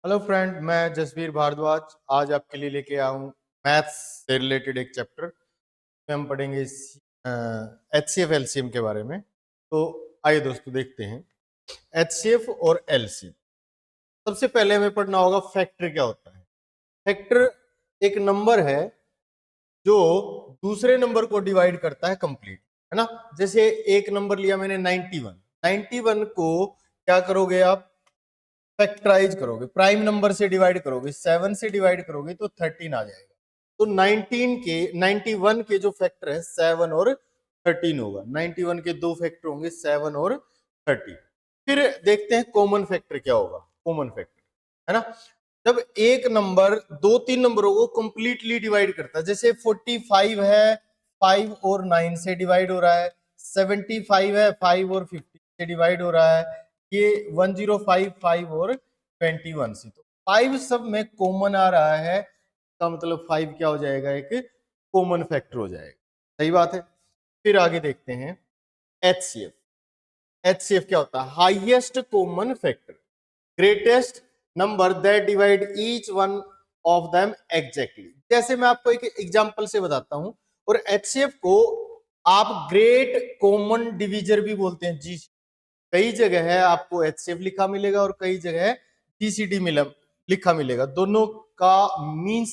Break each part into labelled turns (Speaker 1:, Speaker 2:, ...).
Speaker 1: Hello friend, मैं जसवीर भारद्वाज आज आपके लिए लेके आया हूँ मैथ्स से रिलेटेड एक चैप्टर में हम पढ़ेंगे एचसीएफ एलसीएम के बारे में। तो आइए दोस्तों देखते हैं एचसीएफ और एलसीएम। सबसे पहले हमें पढ़ना होगा फैक्टर क्या होता है। फैक्टर एक नंबर है जो दूसरे नंबर को डिवाइड करता है कंप्लीट, है ना। जैसे एक नंबर लिया मैंने 91, 91 को क्या करोगे आप, फैक्टराइज करोगे, प्राइम नंबर से डिवाइड करोगे, 7 से डिवाइड करोगे तो 13 आ जाएगा। तो 91 के जो फैक्टर है 7 और 13 होगा। 91 के दो फैक्टर होंगे 7 और 13। फिर देखते हैं कॉमन फैक्टर क्या होगा। कॉमन फैक्टर है ना, जब एक नंबर दो तीन नंबरों को कंप्लीटली डिवाइड करता है। जैसे 45 है 5 और 9 से डिवाइड हो रहा है, 75 है 5 और 50 से डिवाइड हो रहा है, ये 1055 5 और 21 से। तो 5 सब में कॉमन आ रहा है, इसका मतलब 5 क्या हो जाएगा, एक कॉमन फैक्टर हो जाएगा। सही बात है। फिर आगे देखते हैं एचसीएफ। एचसीएफ क्या होता है, highest common factor, greatest number that divide each one of them exactly. जैसे मैं आपको एक एग्जांपल से बताता हूं। और एचसीएफ को आप ग्रेट कॉमन डिवीजर भी बोलते हैं जी। कई जगह है आपको एचसीएफ लिखा मिलेगा और कई जगह जीसीडी लिखा मिलेगा। दोनों का मींस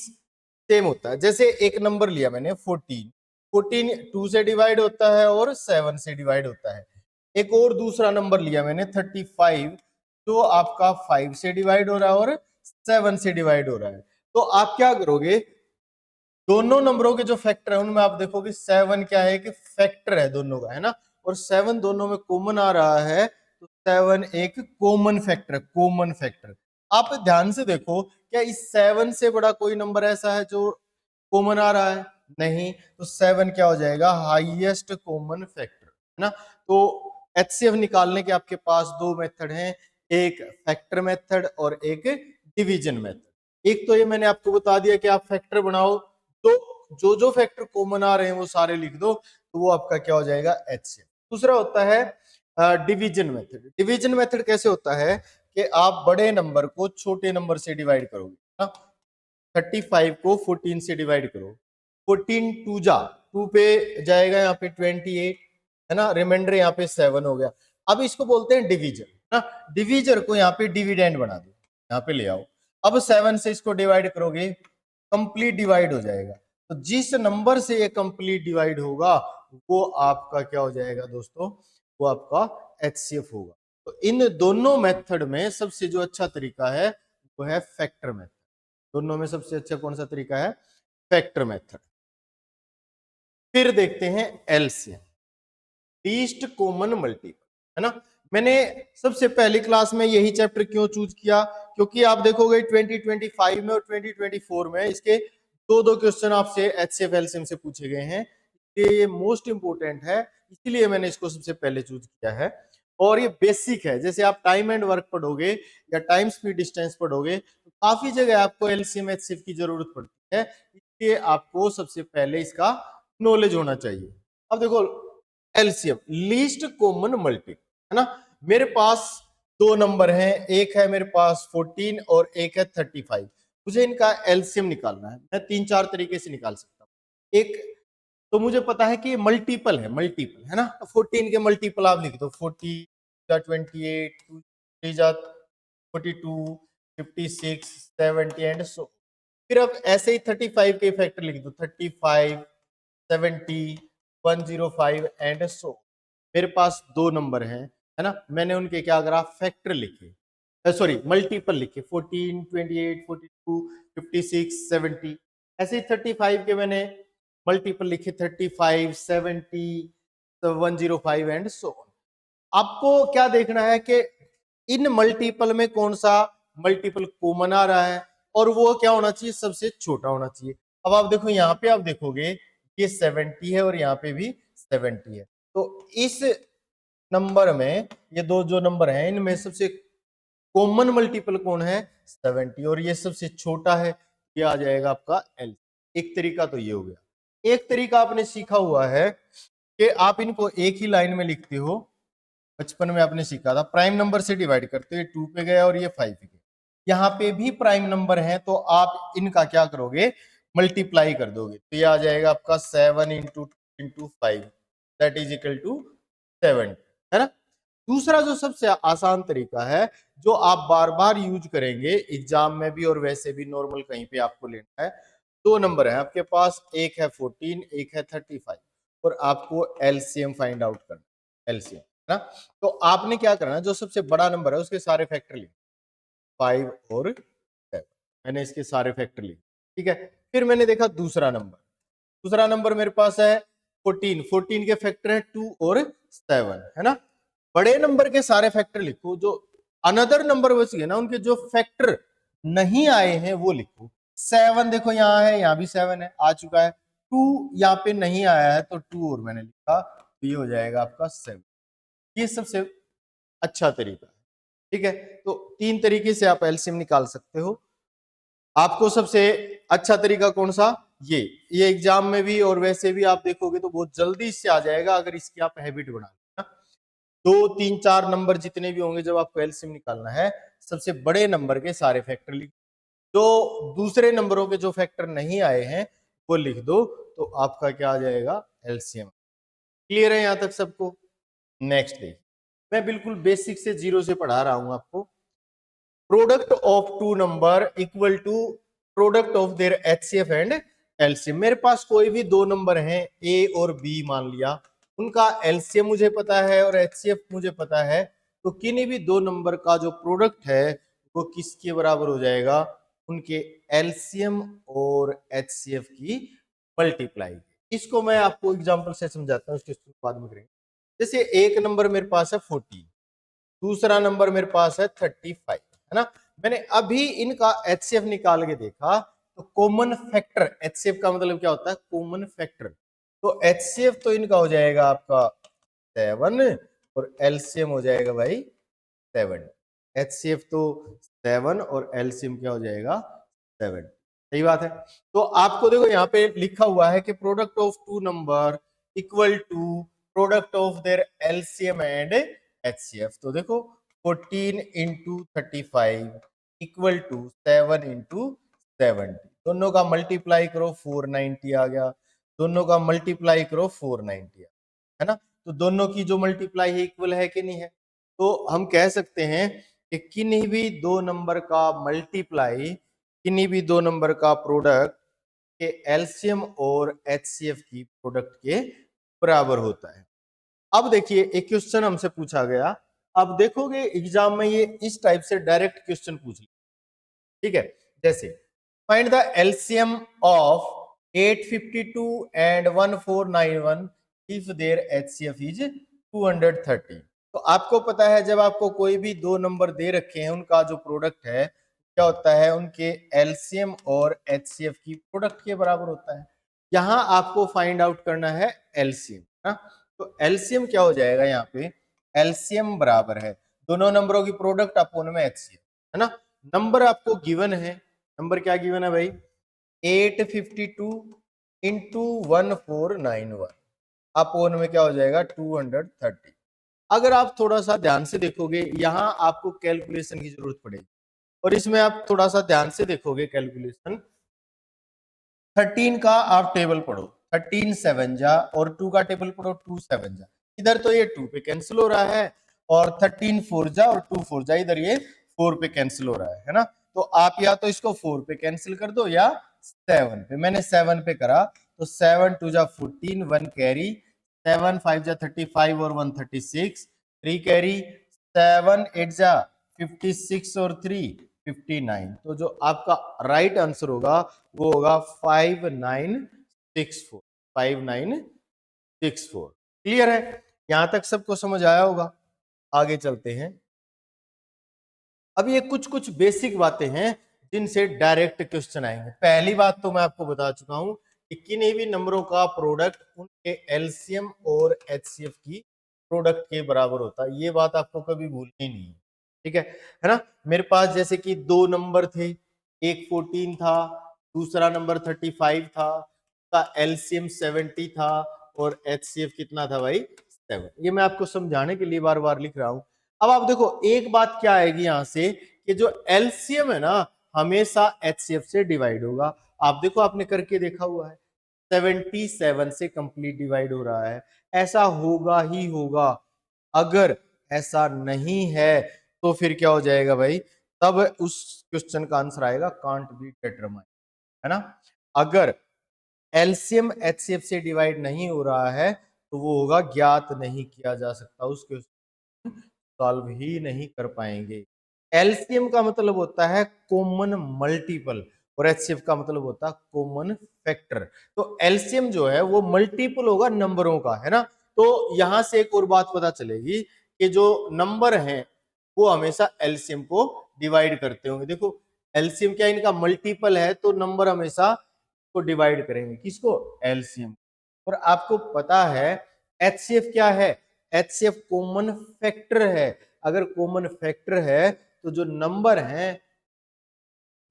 Speaker 1: सेम होता है। जैसे एक नंबर लिया मैंने 14, 14 2 से डिवाइड होता है और 7 से डिवाइड होता है। एक और दूसरा नंबर लिया मैंने 35, जो आपका 5 से डिवाइड हो रहा है और 7 से डिवाइड हो रहा है। तो आप क्या करोगे, दोनों नंबरों के जो फैक्टर है उनमें आप देखोगे 7 क्या है कि फैक्टर है दोनों का, है ना। और 7 दोनों में कॉमन आ रहा है, तो 7 एक कॉमन फैक्टर है। कॉमन फैक्टर आप ध्यान से देखो, क्या इस 7 से बड़ा कोई नंबर ऐसा है जो कॉमन आ रहा है? नहीं। तो 7 क्या हो जाएगा, हाईएस्ट कॉमन फैक्टर, है ना। तो एचसीएफ निकालने के आपके पास दो मेथड हैं, एक फैक्टर मेथड और एक डिवीजन मेथड। एक तो ये मैंने आपको बता दिया कि आप फैक्टर बनाओ, तो जो जो फैक्टर कॉमन आ रहे हैं वो सारे लिख दो, तो वो आपका क्या हो जाएगा, एचसीएफ। दूसरा होता है डिवीजन मेथड। डिवीजन मेथड कैसे होता है कि आप बड़े नंबर को छोटे नंबर से डिवाइड करोगे ना। 35 को 14 से डिवाइड करो, 14 टू जा 2 पे जाएगा, यहाँ पे 28, है ना। रिमाइंडर यहाँ पे 7 हो गया। अब इसको बोलते हैं डिवीजन ना। डिवीजर को यहाँ पे डिविडेंड बना दो, यहाँ पे ले आओ। अब 7 से इसको डिवाइड करोगे, कंप्लीट डिवाइड हो जाएगा। तो जिस नंबर से ये कंप्लीट डिवाइड होगा वो आपका क्या हो जाएगा दोस्तों, वो आपका एचसीएफ होगा। तो इन दोनों मेथड में सबसे जो अच्छा तरीका है वो है फैक्टर मेथड। दोनों में सबसे अच्छा कौन सा तरीका है, फैक्टर मेथड। फिर देखते हैं एलसीएम, लीस्ट कॉमन मल्टीपल, है ना। मैंने सबसे पहली क्लास में यही चैप्टर क्यों चूज किया, क्योंकि आप देखोगे 2025 में और 2024 में इसके दो दो क्वेश्चन आपसे एचसीएफ एलसीएम से पूछे गए हैं। ये मोस्ट इंपोर्टेंट है, इसीलिए मैंने इसको सबसे पहले चूज किया है। और ये बेसिक है। जैसे आप टाइम एंड वर्क पढ़ोगे या टाइम स्पीड डिस्टेंस पढ़ोगे तो काफी जगह आपको एलसीएम एचसीएफ की जरूरत पड़ती है, इसलिए आपको सबसे पहले इसका नॉलेज होना चाहिए। अब देखो एलसीएम, लीस्ट कॉमन मल्टीपल, है ना। मेरे पास दो नंबर हैं, एक है मेरे पास 14 और एक है 35। मुझे इनका एलसीएम निकालना है। मैं तीन चार तरीके से निकाल सकता हूँ। एक तो मुझे पता है कि मल्टीपल है, मल्टीपल है ना। 14 के मल्टीपल आप लिख दो, 40 28 42 56 70 एंड सो। फिर अब ऐसे ही 35 के फैक्टर लिख दो, 35 70 105 एंड सो। मेरे पास दो नंबर हैं, है ना। मैंने उनके क्या करा, फैक्टर लिखे, सॉरी मल्टीपल लिखे, 14 28 42 56 70। ऐसे ही 35 के मैंने मल्टीपल लिखे, 35 70 105 एंड सो। आपको क्या देखना है कि इन मल्टीपल में कौन सा मल्टीपल कॉमन आ रहा है और वो क्या होना चाहिए, सबसे छोटा होना चाहिए। अब आप देखो, यहाँ पे आप देखोगे ये 70 है और यहाँ पे भी 70 है। तो इस नंबर में ये दो जो नंबर हैं इनमें सबसे कॉमन मल्टीपल कौन है, 70, और ये सबसे छोटा है, ये आ जाएगा आपका एल। एक तरीका तो ये हो गया। एक तरीका आपने सीखा हुआ है कि आप इनको एक ही लाइन में लिखते हो। बचपन में आपने सीखा था, प्राइम नंबर से डिवाइड करते हो, 2 पे गया और ये 5 पे गया। यहाँ पे भी प्राइम नंबर है, तो आप इनका क्या करोगे, मल्टीप्लाई कर दोगे, तो ये आ जाएगा आपका 7 into 5 that is equal to 7, है ना। दूसरा जो सबसे आसान तरीका है, जो आप बार बार यूज करेंगे एग्जाम में भी और वैसे भी नॉर्मल कहीं पे आपको लेना है, दो नंबर है आपके पास, एक है 14, एक है 35, और आपको एलसीएम फाइंड आउट करना, एलसीएम, है ना। तो आपने क्या करना है, जो सबसे बड़ा नंबर है उसके सारे फैक्टर लिख, 5 और 7, मैंने इसके सारे फैक्टर लिखे, ठीक है। फिर मैंने देखा दूसरा नंबर मेरे पास है 14 के फैक्टर है 2 और 7, है ना। बड़े नंबर के सारे फैक्टर लिखो, जो अनदर नंबर बच गए ना उनके जो फैक्टर नहीं आए हैं वो लिखो। 7 देखो यहाँ है, यहाँ भी 7 है, आ चुका है। 2 यहाँ पे नहीं आया है तो 2 और मैंने लिखा, तो ये हो जाएगा आपका 7। ये सबसे अच्छा तरीका है, ठीक है। तो 3 तरीके से आप एलसीएम निकाल सकते हो। आपको सबसे अच्छा तरीका कौन सा, ये एग्जाम में भी और वैसे भी आप देखोगे तो बहुत जल्दी इससे आ जाएगा, अगर इसकी आप हैबिट बना लेना। 2, 3, 4 नंबर जितने भी होंगे, जब आपको एलसीएम निकालना है, सबसे बड़े नंबर के सारे फैक्टर लिख, जो दूसरे नंबरों के जो फैक्टर नहीं आए हैं वो लिख दो, तो आपका क्या आ जाएगा, एलसीएम। क्लियर है यहाँ तक सबको। नेक्स्ट देखिए, मैं बिल्कुल बेसिक से जीरो से पढ़ा रहा हूं आपको। Product of two number equal to product of their HCF and LCM. मेरे पास कोई भी दो नंबर हैं, ए और बी मान लिया, उनका एलसीएम मुझे पता है और एचसीएफ मुझे पता है, तो किन्हीं भी दो नंबर का जो प्रोडक्ट है वो किसके बराबर हो जाएगा, उनके एलसीएम और एचसीएफ की मल्टीप्लाई। इसको मैं आपको एग्जांपल से समझाता हूँ, उसके बाद में करेंगे। जैसे एक नंबर मेरे पास है 40, दूसरा नंबर मेरे पास है 35, है ना। मैंने अभी इनका एचसीएफ निकाल के देखा, तो कॉमन फैक्टर, एचसीएफ का मतलब क्या होता है, कॉमन फैक्टर। तो एचसीएफ तो इनका हो जाएगा आपका 7 और एलसीएम हो जाएगा भाई 7। एचसीएफ तो 7 और एलसीएम क्या हो जाएगा 7, सही बात है। तो आपको देखो यहाँ पे लिखा हुआ है कि product of two number equal to product of their LCM and HCF. तो देखो 14 इंटू 35 इक्वल टू 7 इंटू 70, दोनों का मल्टीप्लाई करो 490 आ गया, दोनों का मल्टीप्लाई करो 490, है ना। तो दोनों की जो मल्टीप्लाई है इक्वल है कि नहीं है, तो हम कह सकते हैं कि किन्हीं भी दो नंबर का मल्टीप्लाई, किन्हीं भी दो नंबर का प्रोडक्ट के एलसीएम और एचसीएफ की प्रोडक्ट के बराबर होता है। अब देखिए एक क्वेश्चन हमसे पूछा गया, अब देखोगे एग्जाम में ये इस टाइप से डायरेक्ट क्वेश्चन पूछ लिया, ठीक है। जैसे find the LCM of 852 and 1491 if their HCF is 230। तो आपको पता है जब आपको कोई भी दो नंबर दे रखे हैं, उनका जो प्रोडक्ट है क्या होता है, उनके एलसीएम और एचसीएफ की प्रोडक्ट के बराबर होता है। यहां आपको फाइंड आउट करना है एलसीएम, ना। तो एलसीएम क्या हो जाएगा, यहाँ पे एलसीएम बराबर है दोनों नंबरों की प्रोडक्ट अपोन में एचसीएफ, है ना। नंबर आपको गिवन है, नंबर क्या गिवन है भाई, 852 इंटू 1491 अपोन में क्या हो जाएगा 230। अगर आप थोड़ा सा ध्यान से देखोगे, यहां आपको कैलकुलेशन की जरूरत पड़ेगी, और इसमें आप थोड़ा सा ध्यान से देखोगे कैलकुलेशन, 13 का आप टेबल पढ़ो, 13 7 जा, और 2 का टेबल पढ़ो 2 7 जा। इधर तो ये 2 पे कैंसिल हो रहा है, और 13 4 जा और 2 4 जा, इधर ये 4 पे कैंसिल हो रहा है ना। तो आप या तो इसको 4 पे कैंसिल कर दो या 7 पे। मैंने 7 पे करा, तो 7 2 जा 14, 1 कैरी, 7 5 जा 35 और 1 36, 3 कैरी, 7 8 जा 56 और 3 59। तो जो आपका राइट आंसर होगा वो होगा 5964, 5964। क्लियर है, यहां तक सबको समझ आया होगा। आगे चलते हैं। अब ये कुछ कुछ बेसिक बातें हैं जिनसे डायरेक्ट क्वेश्चन आएंगे। पहली बात तो मैं आपको बता चुका हूं कि किन्हीं भी नंबरों का प्रोडक्ट उनके एलसीएम और एचसीएफ की प्रोडक्ट के बराबर होता है, ये बात आपको कभी भूलनी नहीं है, ठीक है ना। मेरे पास जैसे कि दो नंबर थे, एक 14 था, दूसरा नंबर 35 था, का एलसीएम 70 था और एचसीएफ कितना था भाई 7। ये मैं आपको समझाने के लिए बार बार लिख रहा हूं। अब आप देखो एक बात क्या आएगी यहां से, कि कि जो एलसीएम है ना हमेशा एचसीएफ से डिवाइड होगा। आप देखो, आपने करके देखा हुआ है 77 से कंप्लीट डिवाइड हो रहा है, ऐसा होगा ही होगा। अगर ऐसा नहीं है तो फिर क्या हो जाएगा भाई, तब उस क्वेश्चन का आंसर आएगा कांट बी डिटरमाइन, है ना। अगर एलसीएम एचसीएफ से डिवाइड नहीं हो रहा है तो वो होगा ज्ञात नहीं किया जा सकता, उस क्वेश्चन सॉल्व ही नहीं कर पाएंगे। एलसीएम का मतलब होता है कॉमन मल्टीपल और एचसीएफ का मतलब होता है कॉमन फैक्टर। तो एलसीएम जो है वो मल्टीपल होगा नंबरों का, है ना। तो यहां से एक और बात पता चलेगी कि जो नंबर हैं वो हमेशा एलसीएम को डिवाइड करते होंगे। देखो एलसीएम क्या इनका मल्टीपल है, तो नंबर हमेशा को डिवाइड करेंगे, किसको, एलसीएम। और आपको पता है एचसीएफ क्या है, एचसीएफ कॉमन फैक्टर है। अगर कॉमन फैक्टर है तो जो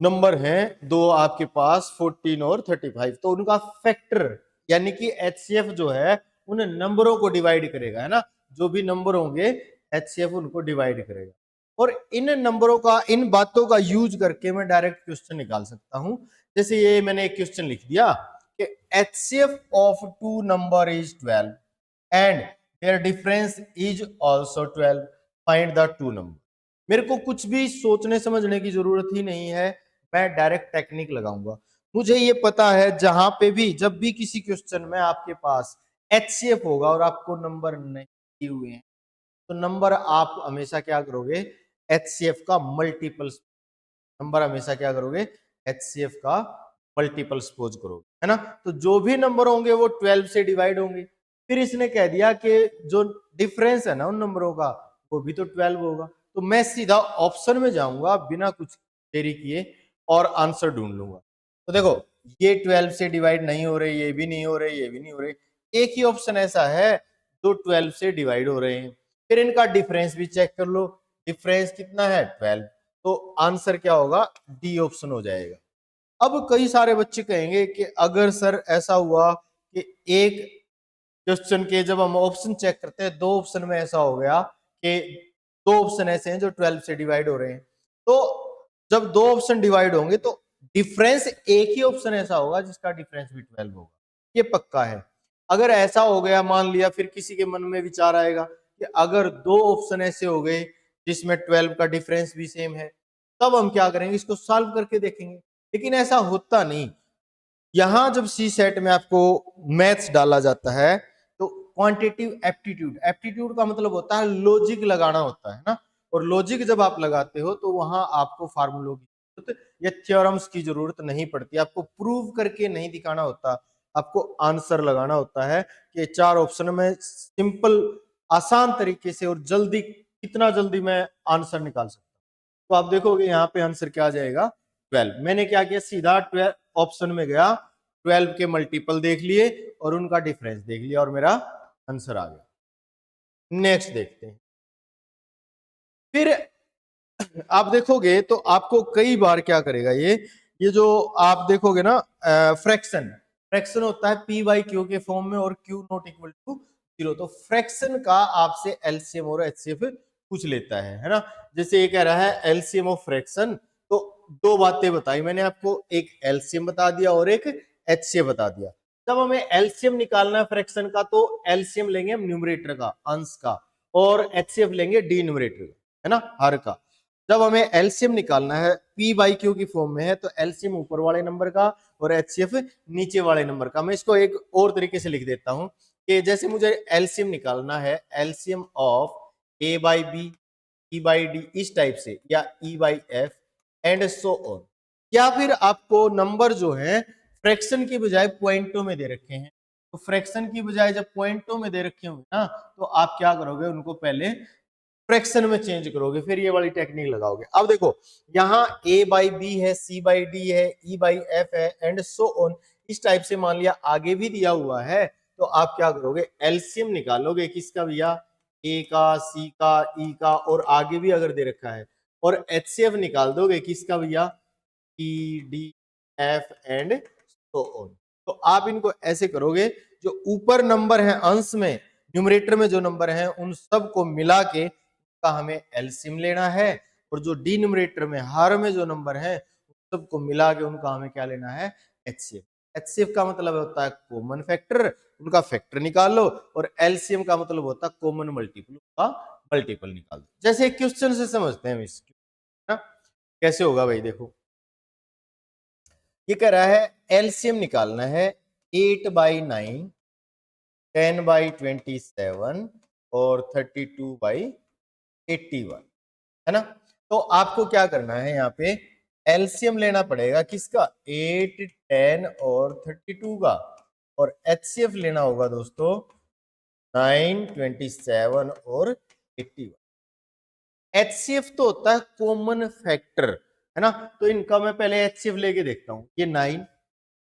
Speaker 1: नंबर हैं दो आपके पास 14 और 35, तो उनका फैक्टर यानी कि एचसीएफ जो है उन नंबरों को डिवाइड करेगा, है ना। जो भी नंबर होंगे एचसीएफ उनको डिवाइड करेगा। और इन नंबरों का, इन बातों का यूज करके मैं डायरेक्ट क्वेश्चन निकाल सकता हूं। जैसे ये मैंने एक क्वेश्चन लिख दिया कि HCF of two number is 12 and their difference is also 12, find the two number. मेरे को कुछ भी सोचने समझने की जरूरत ही नहीं है, मैं डायरेक्ट टेक्निक लगाऊंगा। मुझे ये पता है जहां पे भी जब भी किसी क्वेश्चन में आपके पास एचसीएफ होगा और आपको नंबर नहीं दिए हुए हैं तो नंबर आप हमेशा क्या करोगे, एचसीएफ का मल्टीपल, नंबर हमेशा क्या करोगे, एचसीएफ का मल्टीपल सपोज करोगे, है ना। तो जो भी नंबर होंगे वो 12 से डिवाइड होंगे। फिर इसने कह दिया कि जो डिफरेंस है ना उन नंबरों का वो भी तो 12 होगा। तो मैं सीधा ऑप्शन में जाऊंगा बिना कुछ देरी किए और आंसर ढूंढ लूंगा। तो देखो ये 12 से डिवाइड नहीं हो रहे, ये भी नहीं हो रहे, ये भी नहीं हो रहे, एक ही ऑप्शन ऐसा है जो 12 से डिवाइड हो रहे हैं। फिर इनका डिफरेंस भी चेक कर लो, डिफरेंस कितना है 12, तो आंसर क्या होगा, डी ऑप्शन हो जाएगा। अब कई सारे बच्चे कहेंगे कि अगर सर ऐसा हुआ कि एक क्वेश्चन के जब हम ऑप्शन चेक करते हैं दो ऑप्शन में ऐसा हो गया कि दो ऑप्शन ऐसे हैं जो 12 से डिवाइड हो रहे हैं, तो जब दो ऑप्शन डिवाइड होंगे तो डिफरेंस एक ही ऑप्शन ऐसा होगा जिसका डिफरेंस भी 12 होगा, ये पक्का है। अगर ऐसा हो गया मान लिया, फिर किसी के मन में विचार आएगा कि अगर दो ऑप्शन ऐसे हो गए जिसमें 12 का डिफरेंस भी सेम है, तब हम क्या करेंगे, इसको सॉल्व करके देखेंगे। लेकिन ऐसा होता नहीं। यहां जब सी सेट में आपको मैथ्स डाला जाता है तो क्वांटिटिव एप्टीट्यूड, एप्टीट्यूड का मतलब होता है लॉजिक लगाना होता है ना। और लॉजिक जब आप लगाते हो तो वहां आपको फार्मूलों की जरूरत या थ्योरम्स की जरूरत नहीं पड़ती, आपको प्रूव करके नहीं दिखाना होता, आपको आंसर लगाना होता है कि चार ऑप्शन में सिंपल आसान तरीके से और जल्दी, कितना जल्दी मैं आंसर निकाल सकता हूं। तो आप देखोगे यहाँ पे आंसर क्या आ जाएगा 12। मैंने क्या किया, सीधा 12 ऑप्शन में गया, 12 के मल्टीपल देख लिए और उनका डिफरेंस देख लिया और मेरा आंसर आ गया। नेक्स्ट देखते हैं। फिर आप देखोगे तो आपको कई बार क्या करेगा, ये जो आप देखोगे ना फ्रैक्शन, फ्रैक्शन होता है पी बाई क्यू के फॉर्म में और क्यू नॉट इक्वल टू 0। तो फ्रैक्शन का आपसे एलसीएम और एचसीएफ पूछ लेता है ना। जैसे ये कह रहा है एलसीएम ऑफ फ्रैक्शन, तो दो बातें बताई मैंने आपको, एक एलसीएम बता दिया और एक एचसीएफ बता दिया। जब हमें एलसीएम निकालना है फ्रैक्शन का तो एलसीएम लेंगे हम न्यूमरेटर का, अंश का, और एचसीएफ लेंगे डिनोमिनेटर का, है ना, हर का। जब हमें एलसीएम निकालना है पी बाई क्यू की फॉर्म में है तो एलसीएम ऊपर वाले नंबर का और एचसीएफ नीचे वाले नंबर का। मैं इसको एक और तरीके से लिख देता हूं कि जैसे मुझे एलसीएम निकालना है, LCM of A by B, E by D, इस टाइप से, या E by F and so on. या फिर आपको नंबर जो है फ्रैक्शन की बजाय पॉइंटों में दे रखे हैं, तो फ्रैक्शन की बजाय जब पॉइंटों में दे रखे होंगे ना तो आप क्या करोगे, उनको पहले फ्रैक्शन में चेंज करोगे, फिर ये वाली टेक्निक लगाओगे। अब देखो यहाँ ए बाई बी है, सी बाई डी है, ई बाई एफ है एंड सो ऑन, इस टाइप से मान लिया आगे भी दिया हुआ है, तो आप क्या करोगे, एलसीएम निकालोगे किसका भैया, ए का, सी का, ई का, और आगे भी अगर दे रखा है, और एचसीएफ निकाल दोगे किसका भैया, E D F and so on. तो आप इनको ऐसे करोगे, जो ऊपर नंबर है अंश में, न्यूमरेटर में जो नंबर है उन सबको मिला के का हमें एलसीएम लेना है और जो डिनोमिनेटर में हर में जो नंबर है सबको मिला के उनका हमें क्या लेना है, एचसीएफ। एचसीएफ का मतलब होता है कॉमन फैक्टर, उनका फैक्टर निकाल लो, और एलसीएम का मतलब होता है कॉमन मल्टीपल, उनका मल्टीपल निकाल दो। जैसे एक क्वेश्चन से समझते हैं इस, ना कैसे होगा भाई, देखो ये कह रहा है एलसीएम निकालना है 8/9, 10/27 और 32/81, है ना। तो आपको क्या करना है, यहाँ पे एलसीएम लेना पड़ेगा किसका, 8, 10 और 32 का, और एचसीएफ लेना होगा दोस्तों 9, 27 और 81। एचसीएफ तो होता है कॉमन फैक्टर, है ना। तो इनका मैं पहले एचसीएफ लेके देखता हूँ। ये 9,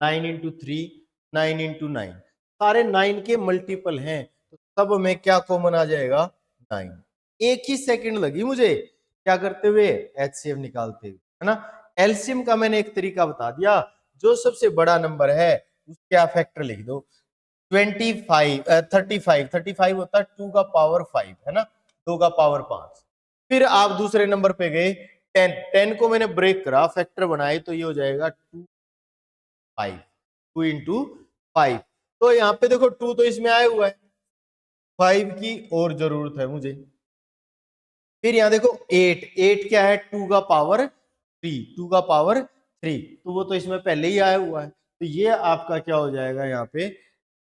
Speaker 1: 9 इंटू 3, 9 इंटू 9, सारे 9 के मल्टीपल हैं, तो सब में क्या कॉमन आ जाएगा, 9। एक ही सेकंड लगी मुझे क्या करते हुए, एचसीएफ निकालते हुए, है ना। एलसीएम का मैंने एक तरीका बता दिया, जो सबसे बड़ा नंबर है उसका फैक्टर लिख दो। 35 होता है 2 का पावर 5, है ना, 2 का पावर 5। फिर आप दूसरे नंबर पे गए 10 को मैंने ब्रेक करा, फैक्टर बनाए, तो ये हो जाएगा 2, 5, 2 इंटू 5। तो यहाँ पे देखो 2 तो इसमें आया हुआ है, 5 की और जरूरत है मुझे। फिर यहाँ देखो 8, 8 क्या है, 2 का पावर 3, 2 का पावर 3, तो वो तो इसमें पहले ही आया हुआ है। तो ये आपका क्या हो जाएगा, यहाँ पे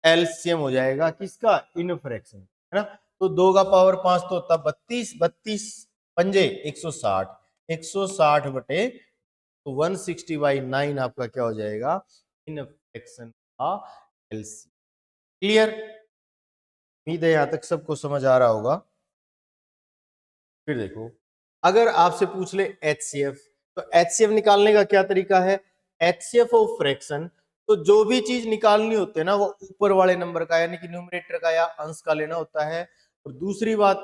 Speaker 1: एलसीएम हो जाएगा किसका, इन फ्रैक्शन, है ना। तो 2 का पावर 5 तो होता 32, 32 पंजे 160, 160 बटे तो 160/9 आपका क्या हो जाएगा, इन फ्रैक्शन का एलसीएम। क्लियर, उम्मीद है यहां तक सबको समझ आ रहा होगा। फिर देखो, अगर आपसे पूछ ले एचसीएफ, तो एचसीएफ निकालने का क्या तरीका है, एचसीएफ ऑफ फ्रैक्शन, तो जो भी चीज निकालनी होती है ना, वो ऊपर वाले नंबर का यानी कि न्यूमरेटर का या अंश का लेना होता है। और दूसरी बात,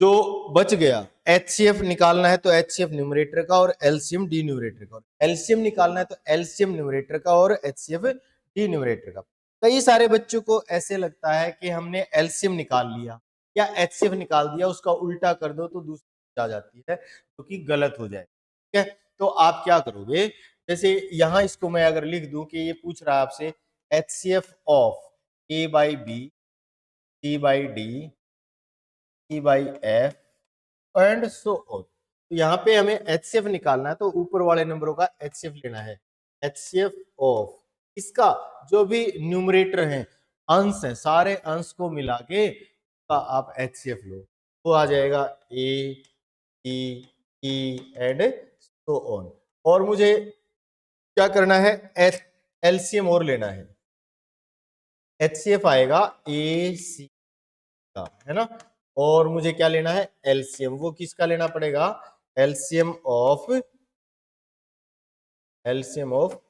Speaker 1: जो बच गया एचसीएफ निकालना है तो एचसीएफ न्यूमरेटर का और एलसीएम डी न्यूमरेटर का, एलसीएम निकालना है तो एलसीएम न्यूमरेटर का और एचसीएफ डी न्यूमरेटर का। कई सारे बच्चों को ऐसे लगता है कि हमने एलसीएम निकाल लिया या एचसीएफ निकाल दिया, उसका उल्टा कर दो तो दूसरी आ जाती है, जो कि गलत हो जाए। ठीक है, तो आप क्या करोगे, जैसे यहां इसको मैं अगर लिख दूं कि ये पूछ रहा है आपसे HCF of A by B, C by D, E by F and so on. तो यहाँ पे हमें एचसीएफ निकालना है, तो ऊपर वाले नंबरों का एचसीएफ लेना है। एचसीएफ ऑफ इसका जो भी न्यूमरेटर है, अंश है, सारे अंश को मिला के का आप एचसीएफ लो, तो आ जाएगा ए, ई, ई एंड सो ऑन। और मुझे क्या करना है, एलसीएम और लेना है। एचसीएफ आएगा ए सी का, है ना। और मुझे क्या लेना है, एलसीएम, वो किसका लेना पड़ेगा, एलसीएम ऑफ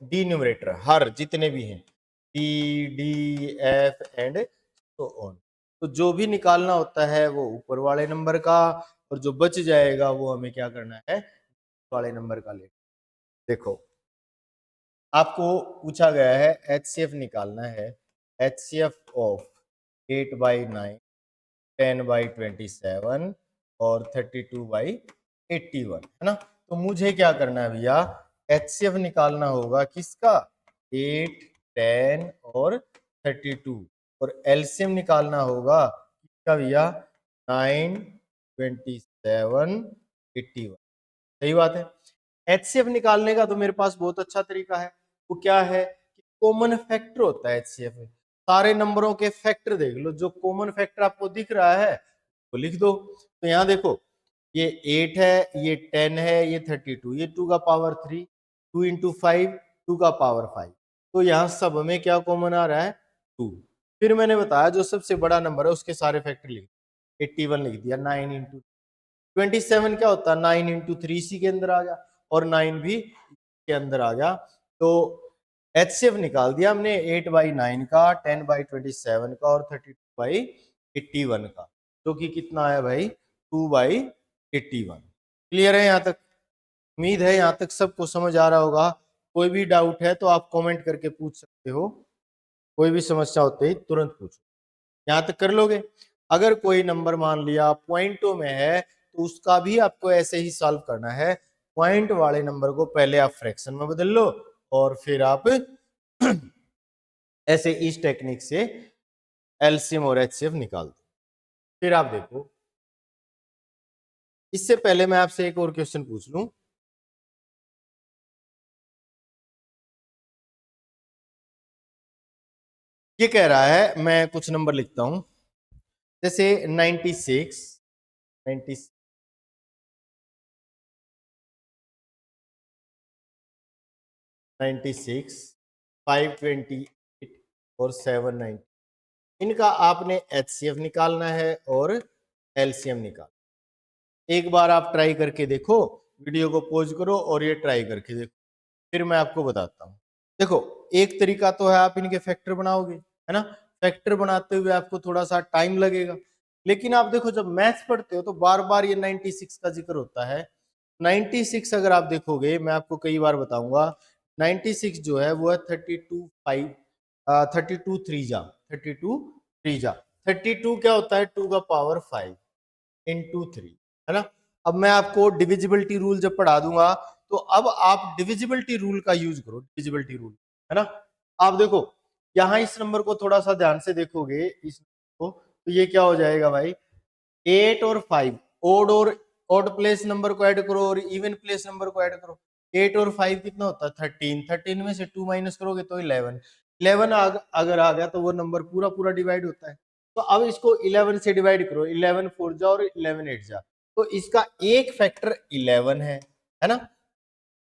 Speaker 1: डी न्यूमरेटर, हर जितने भी हैं D, D, F and so on. तो जो भी निकालना होता है वो ऊपर वाले नंबर का, और जो बच जाएगा वो हमें क्या करना है, वाले नंबर का लेना। देखो आपको पूछा गया है एचसीएफ निकालना है, एचसीएफ ऑफ 8/9, 10/27 और 32/81, है ना। तो मुझे क्या करना है भैया, एचसीएफ निकालना होगा किसका, 8, 10 और 32, और एलसीएम निकालना होगा किसका भैया, 9, 27, 81। सही बात है। एचसीएफ निकालने का तो मेरे पास बहुत अच्छा तरीका है, वो क्या है कि कॉमन फैक्टर होता है एचसीएफ में। सारे नंबरों के फैक्टर देख लो, जो कॉमन फैक्टर आपको दिख रहा है वो लिख दो। तो यहाँ देखो ये 8 है, ये 10 है, ये 32, ये 2 का पावर 3, 2 इंटू 5, 2 का पावर 5। तो यहाँ सब में क्या कॉमन आ रहा है, 2। फिर मैंने बताया जो सबसे बड़ा नंबर है उसके सारे फैक्टर लिख, 81 लिख दिया, 9 इंटू 27 क्या होता है, 9 इंटू 3 इसी के अंदर आ गया, और 9 भी के अंदर आ गया। तो एचसीएफ निकाल दिया हमने 8/9 का, 10/27 का और 32/81 का, जो कि कितना आया भाई, 2/81। क्लियर है यहाँ तक, उम्मीद है यहाँ तक सबको समझ आ रहा होगा। कोई भी डाउट है तो आप कमेंट करके पूछ सकते हो, कोई भी समस्या होते ही तुरंत पूछो। यहाँ तक कर लोगे। अगर कोई नंबर मान लिया पॉइंटों में है तो उसका भी आपको ऐसे ही सॉल्व करना है। पॉइंट वाले नंबर को पहले आप फ्रैक्शन में बदल लो और फिर आप ऐसे इस टेक्निक से एलसीएम और एचसीएफ निकाल दो। फिर आप देखो, इससे पहले मैं आपसे एक और क्वेश्चन पूछ लूं। ये कह रहा है, मैं कुछ नंबर लिखता हूं, जैसे 96, 96, 528 और 790, इनका आपने एचसीएफ निकालना है और एलसीएम निकाल। एक बार आप ट्राई करके देखो, वीडियो को पॉज करो और ये ट्राई करके देखो, फिर मैं आपको बताता हूँ। देखो, एक तरीका तो है आप इनके फैक्टर बनाओगे, है ना। फैक्टर बनाते हुए आपको थोड़ा सा टाइम लगेगा, लेकिन आप देखो जब मैथ्स पढ़ते हो तो बार बार ये 96 का जिक्र होता है। 96 अगर आप देखोगे, मैं आपको कई बार बताऊंगा, 96 जो है वो है 32 थ्री जा 32 क्या होता है, 2 का पावर 5 इंटू 3, है ना। अब मैं आपको डिविजिबिलिटी रूल जब पढ़ा दूंगा तो अब आप डिविजिबिलिटी रूल का यूज करो, डिविजिबिलिटी रूल, है ना। आप देखो यहां इस नंबर को थोड़ा सा ध्यान से देखोगे, इस को, तो ये क्या हो जाएगा भाई, 8 और 5, ओड और ओड प्लेस नंबर को ऐड करो और इवन प्लेस नंबर को ऐड करो। 8 और 5 कितना होता है, 13, 13 में से 2 माइनस करोगे तो 11, 11 अगर आ गया तो वो नंबर पूरा पूरा डिवाइड होता है। तो अब इसको 11 से डिवाइड करो, 11 4 जा और 11 8 जा, तो इसका एक फैक्टर 11 है ना।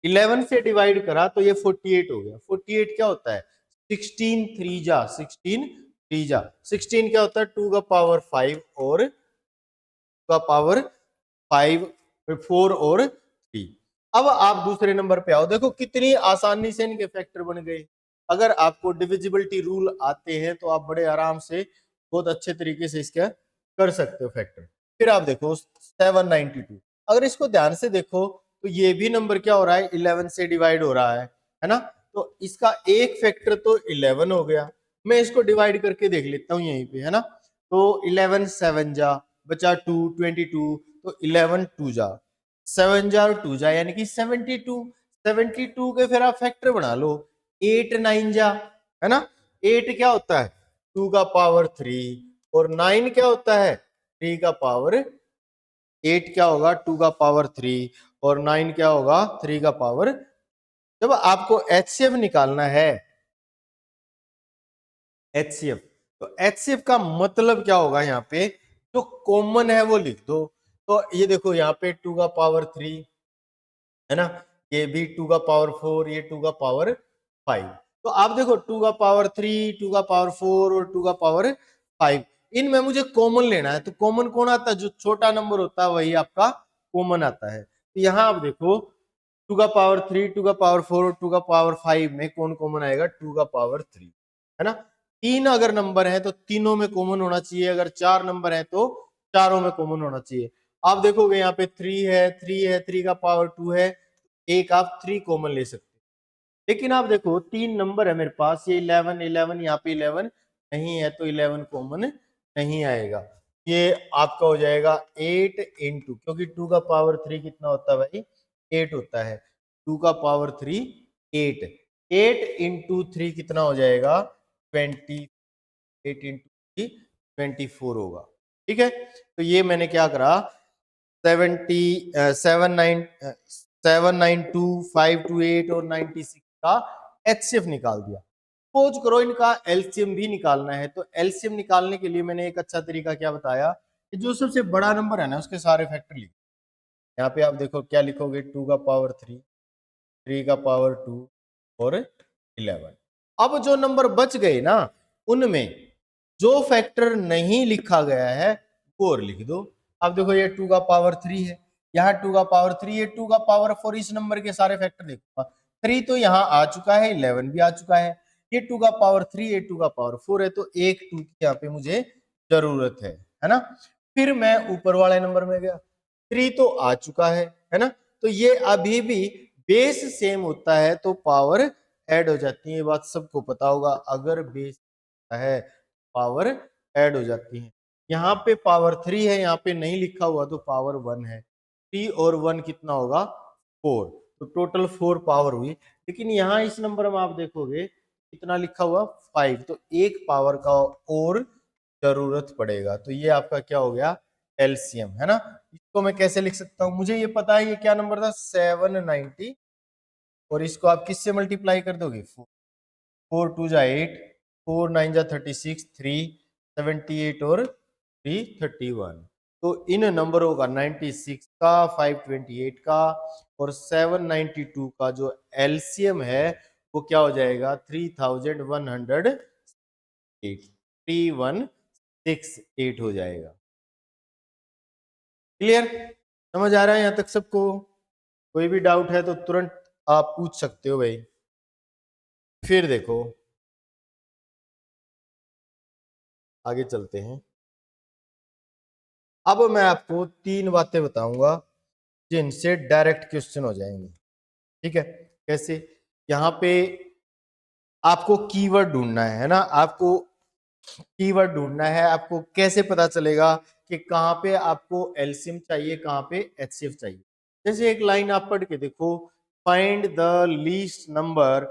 Speaker 1: 11 से डिवाइड करा तो ये 48 हो गया। 48 क्या होता है, 16 3 जा, 16 3 जा, 16 क्या होता है, 2 का पावर 5 और का पावर 5, 4 और 3। अब आप दूसरे नंबर पे आओ, देखो कितनी आसानी से इनके फैक्टर बन गए। अगर आपको डिविजिबिलिटी रूल आते हैं तो आप बड़े आराम से बहुत अच्छे तरीके से इसका कर सकते हो फैक्टर। फिर आप देखो 792, अगर इसको ध्यान से देखो तो ये भी नंबर क्या हो रहा है, 11 से डिवाइड हो रहा है ना। तो इसका एक फैक्टर तो 11 हो गया। मैं इसको डिवाइड करके देख लेता हूँ यहीं पे, है ना। तो 11 7 जा, बचा 2, 22, तो 11 2 जा, 7 जा और 2 जा, यानी कि 72। 72 के फिर आप फैक्टर बना लो, 8 9 जा, है ना। 8 क्या होता है, 2 का पावर 3, और 9 क्या होता है, 3 का पावर, 8 क्या होगा, 2 का पावर 3, और 9 क्या होगा, 3 का पावर। जब आपको एचसीएफ निकालना है, एचसीएफ, तो एचसीएफ का मतलब क्या होगा, यहाँ पे जो कॉमन है वो लिख दो। तो ये देखो यहाँ पे 2 का पावर 3, है ना, ये भी 2 का पावर 4, ये 2 का पावर 5। तो आप देखो 2 का पावर 3, 2 का पावर 4 और 2 का पावर 5, इनमें मुझे कॉमन लेना है। तो कॉमन कौन आता है, जो छोटा नंबर होता है वही आपका कॉमन आता है। तो यहाँ आप देखो 2 का पावर 3, 2 का पावर 4 और 2 का पावर 5 में कौन कॉमन आएगा, 2 का पावर 3, है ना। तीन अगर नंबर है तो तीनों में कॉमन होना चाहिए, अगर चार नंबर है तो चारों में कॉमन होना चाहिए। आप देखोगे यहाँ पे 3 है, 3 है, 3 का पावर 2 है, एक आप 3 कॉमन ले सकते हैं। लेकिन आप देखो तीन नंबर है मेरे पास, ये 11 11, यहाँ पे 11 नहीं है तो 11 कॉमन नहीं आएगा। ये आपका हो जाएगा 8 इंटू, क्योंकि 2 का पावर 3 कितना होता है भाई, 8 होता है। 2 का पावर 3 8, 8 इंटू 3 कितना हो जाएगा, 20, 8 इंटू 3 24 होगा। ठीक है, तो ये मैंने क्या करा, 792 528 और 96 का एचसीएफ निकाल दिया। सपोज करो इनका एलसीएम भी निकालना है, तो एलसीएम निकालने के लिए मैंने एक अच्छा तरीका क्या बताया, कि जो सबसे बड़ा नंबर है ना उसके सारे फैक्टर लिखो। यहाँ पे आप देखो क्या लिखोगे, 2 का पावर 3, 3 का पावर 2 और 11। अब जो नंबर बच गए ना, उनमें जो फैक्टर नहीं लिखा गया है वो और लिख दो। अब देखो ये 2 का पावर 3 है, यहाँ 2 का पावर 3, ये 2 का पावर 4, इस नंबर के सारे फैक्टर देखूंगा। 3 तो यहाँ आ चुका है, 11 भी आ चुका है, ये 2 का पावर 3, ये 2 का पावर 4 है, तो एक 2 की यहाँ पे मुझे जरूरत है ना। फिर मैं ऊपर वाले नंबर में गया, 3 तो आ चुका है ना। तो ये अभी भी बेस सेम होता है तो पावर ऐड हो जाती है, ये बात सबको पता होगा, अगर बेस है पावर ऐड हो जाती है। यहाँ पे पावर 3 है, यहाँ पे नहीं लिखा हुआ तो पावर 1 है। 3 और 1 कितना होगा 4, तो टोटल 4 पावर हुई। लेकिन यहाँ इस नंबर में आप देखोगे कितना लिखा हुआ 5, तो एक पावर का और जरूरत पड़ेगा। तो ये आपका क्या हो गया एलसीएम, है ना। इसको मैं कैसे लिख सकता हूँ, मुझे ये पता है ये क्या नंबर था 790, और इसको आप किससे मल्टीप्लाई कर दोगे 4 2 जा 8, 4 9 जा 36, 3 78 और 3 31। तो इन नंबरों का 96 का 528 का और 792 का जो एलसीएम है वो क्या हो जाएगा 3108, 3168 हो जाएगा। क्लियर, समझ आ रहा है यहां तक सबको? कोई भी डाउट है तो तुरंत आप पूछ सकते हो भाई। फिर देखो आगे चलते हैं। अब मैं आपको 3 बातें बताऊंगा जिनसे डायरेक्ट क्वेश्चन हो जाएंगे। ठीक है, कैसे? यहाँ पे आपको कीवर्ड ढूंढना है ना, आपको कीवर्ड ढूंढना है। आपको कैसे पता चलेगा कि कहाँ पे आपको एलसीएम चाहिए, कहाँ पे एचसीएफ चाहिए? जैसे एक लाइन आप पढ़ के देखो, find the least number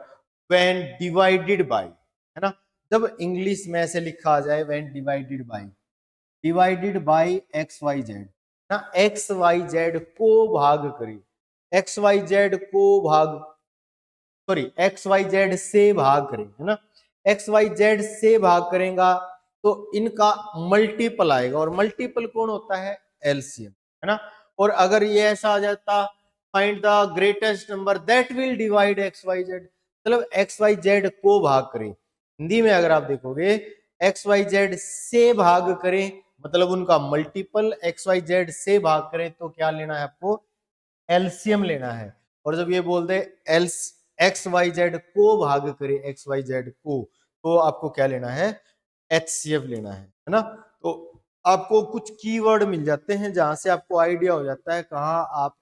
Speaker 1: when divided by, है ना। जब इंग्लिश में ऐसे लिखा आ जाए when divided by X Y Z ना, एक्स वाई जेड को भाग करें, एक्स वाई जेड को भाग, सॉरी एक्स वाई जेड से भाग करें, है ना। एक्स वाई जेड से भाग करेगा तो इनका मल्टीपल आएगा, और मल्टीपल कौन होता है एलसीएम, है ना। और अगर ये ऐसा आ जाता find the greatest number that will divide X Y Z, मतलब एक्स वाई जेड को भाग करें। हिंदी में अगर आप देखोगे एक्स वाई जेड से भाग करें मतलब उनका मल्टीपल, एक्स वाई जेड से भाग करें तो क्या लेना है आपको एलसीएम लेना है। और जब ये बोल दे एल्स एक्स वाई जेड को भाग करे एक्स वाई जेड को, तो आपको क्या लेना है एचसीएफ लेना है ना। तो आपको कुछ कीवर्ड मिल जाते हैं जहां से आपको आइडिया हो जाता है कहाँ आप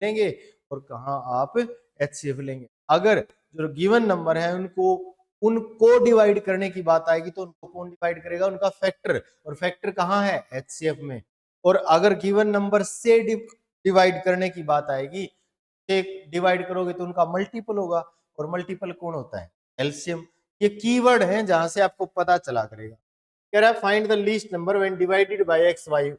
Speaker 1: लेंगे और कहाँ आप एचसीएफ लेंगे। अगर जो गिवन नंबर है उनको डिवाइड करने की बात आएगी तो उनको कौन डिवाइड करेगा, उनका फैक्टर, और फैक्टर कहाँ है एचसीएफ में। और अगर गिवन नंबर से डिवाइड करने की बात आएगी, एक डिवाइड करोगे तो उनका मल्टीपल होगा, और मल्टीपल कौन होता है एलसीएम। ये कीवर्ड है जहां से आपको पता चला करेगा। कह रहा है find the least number when divided by X Y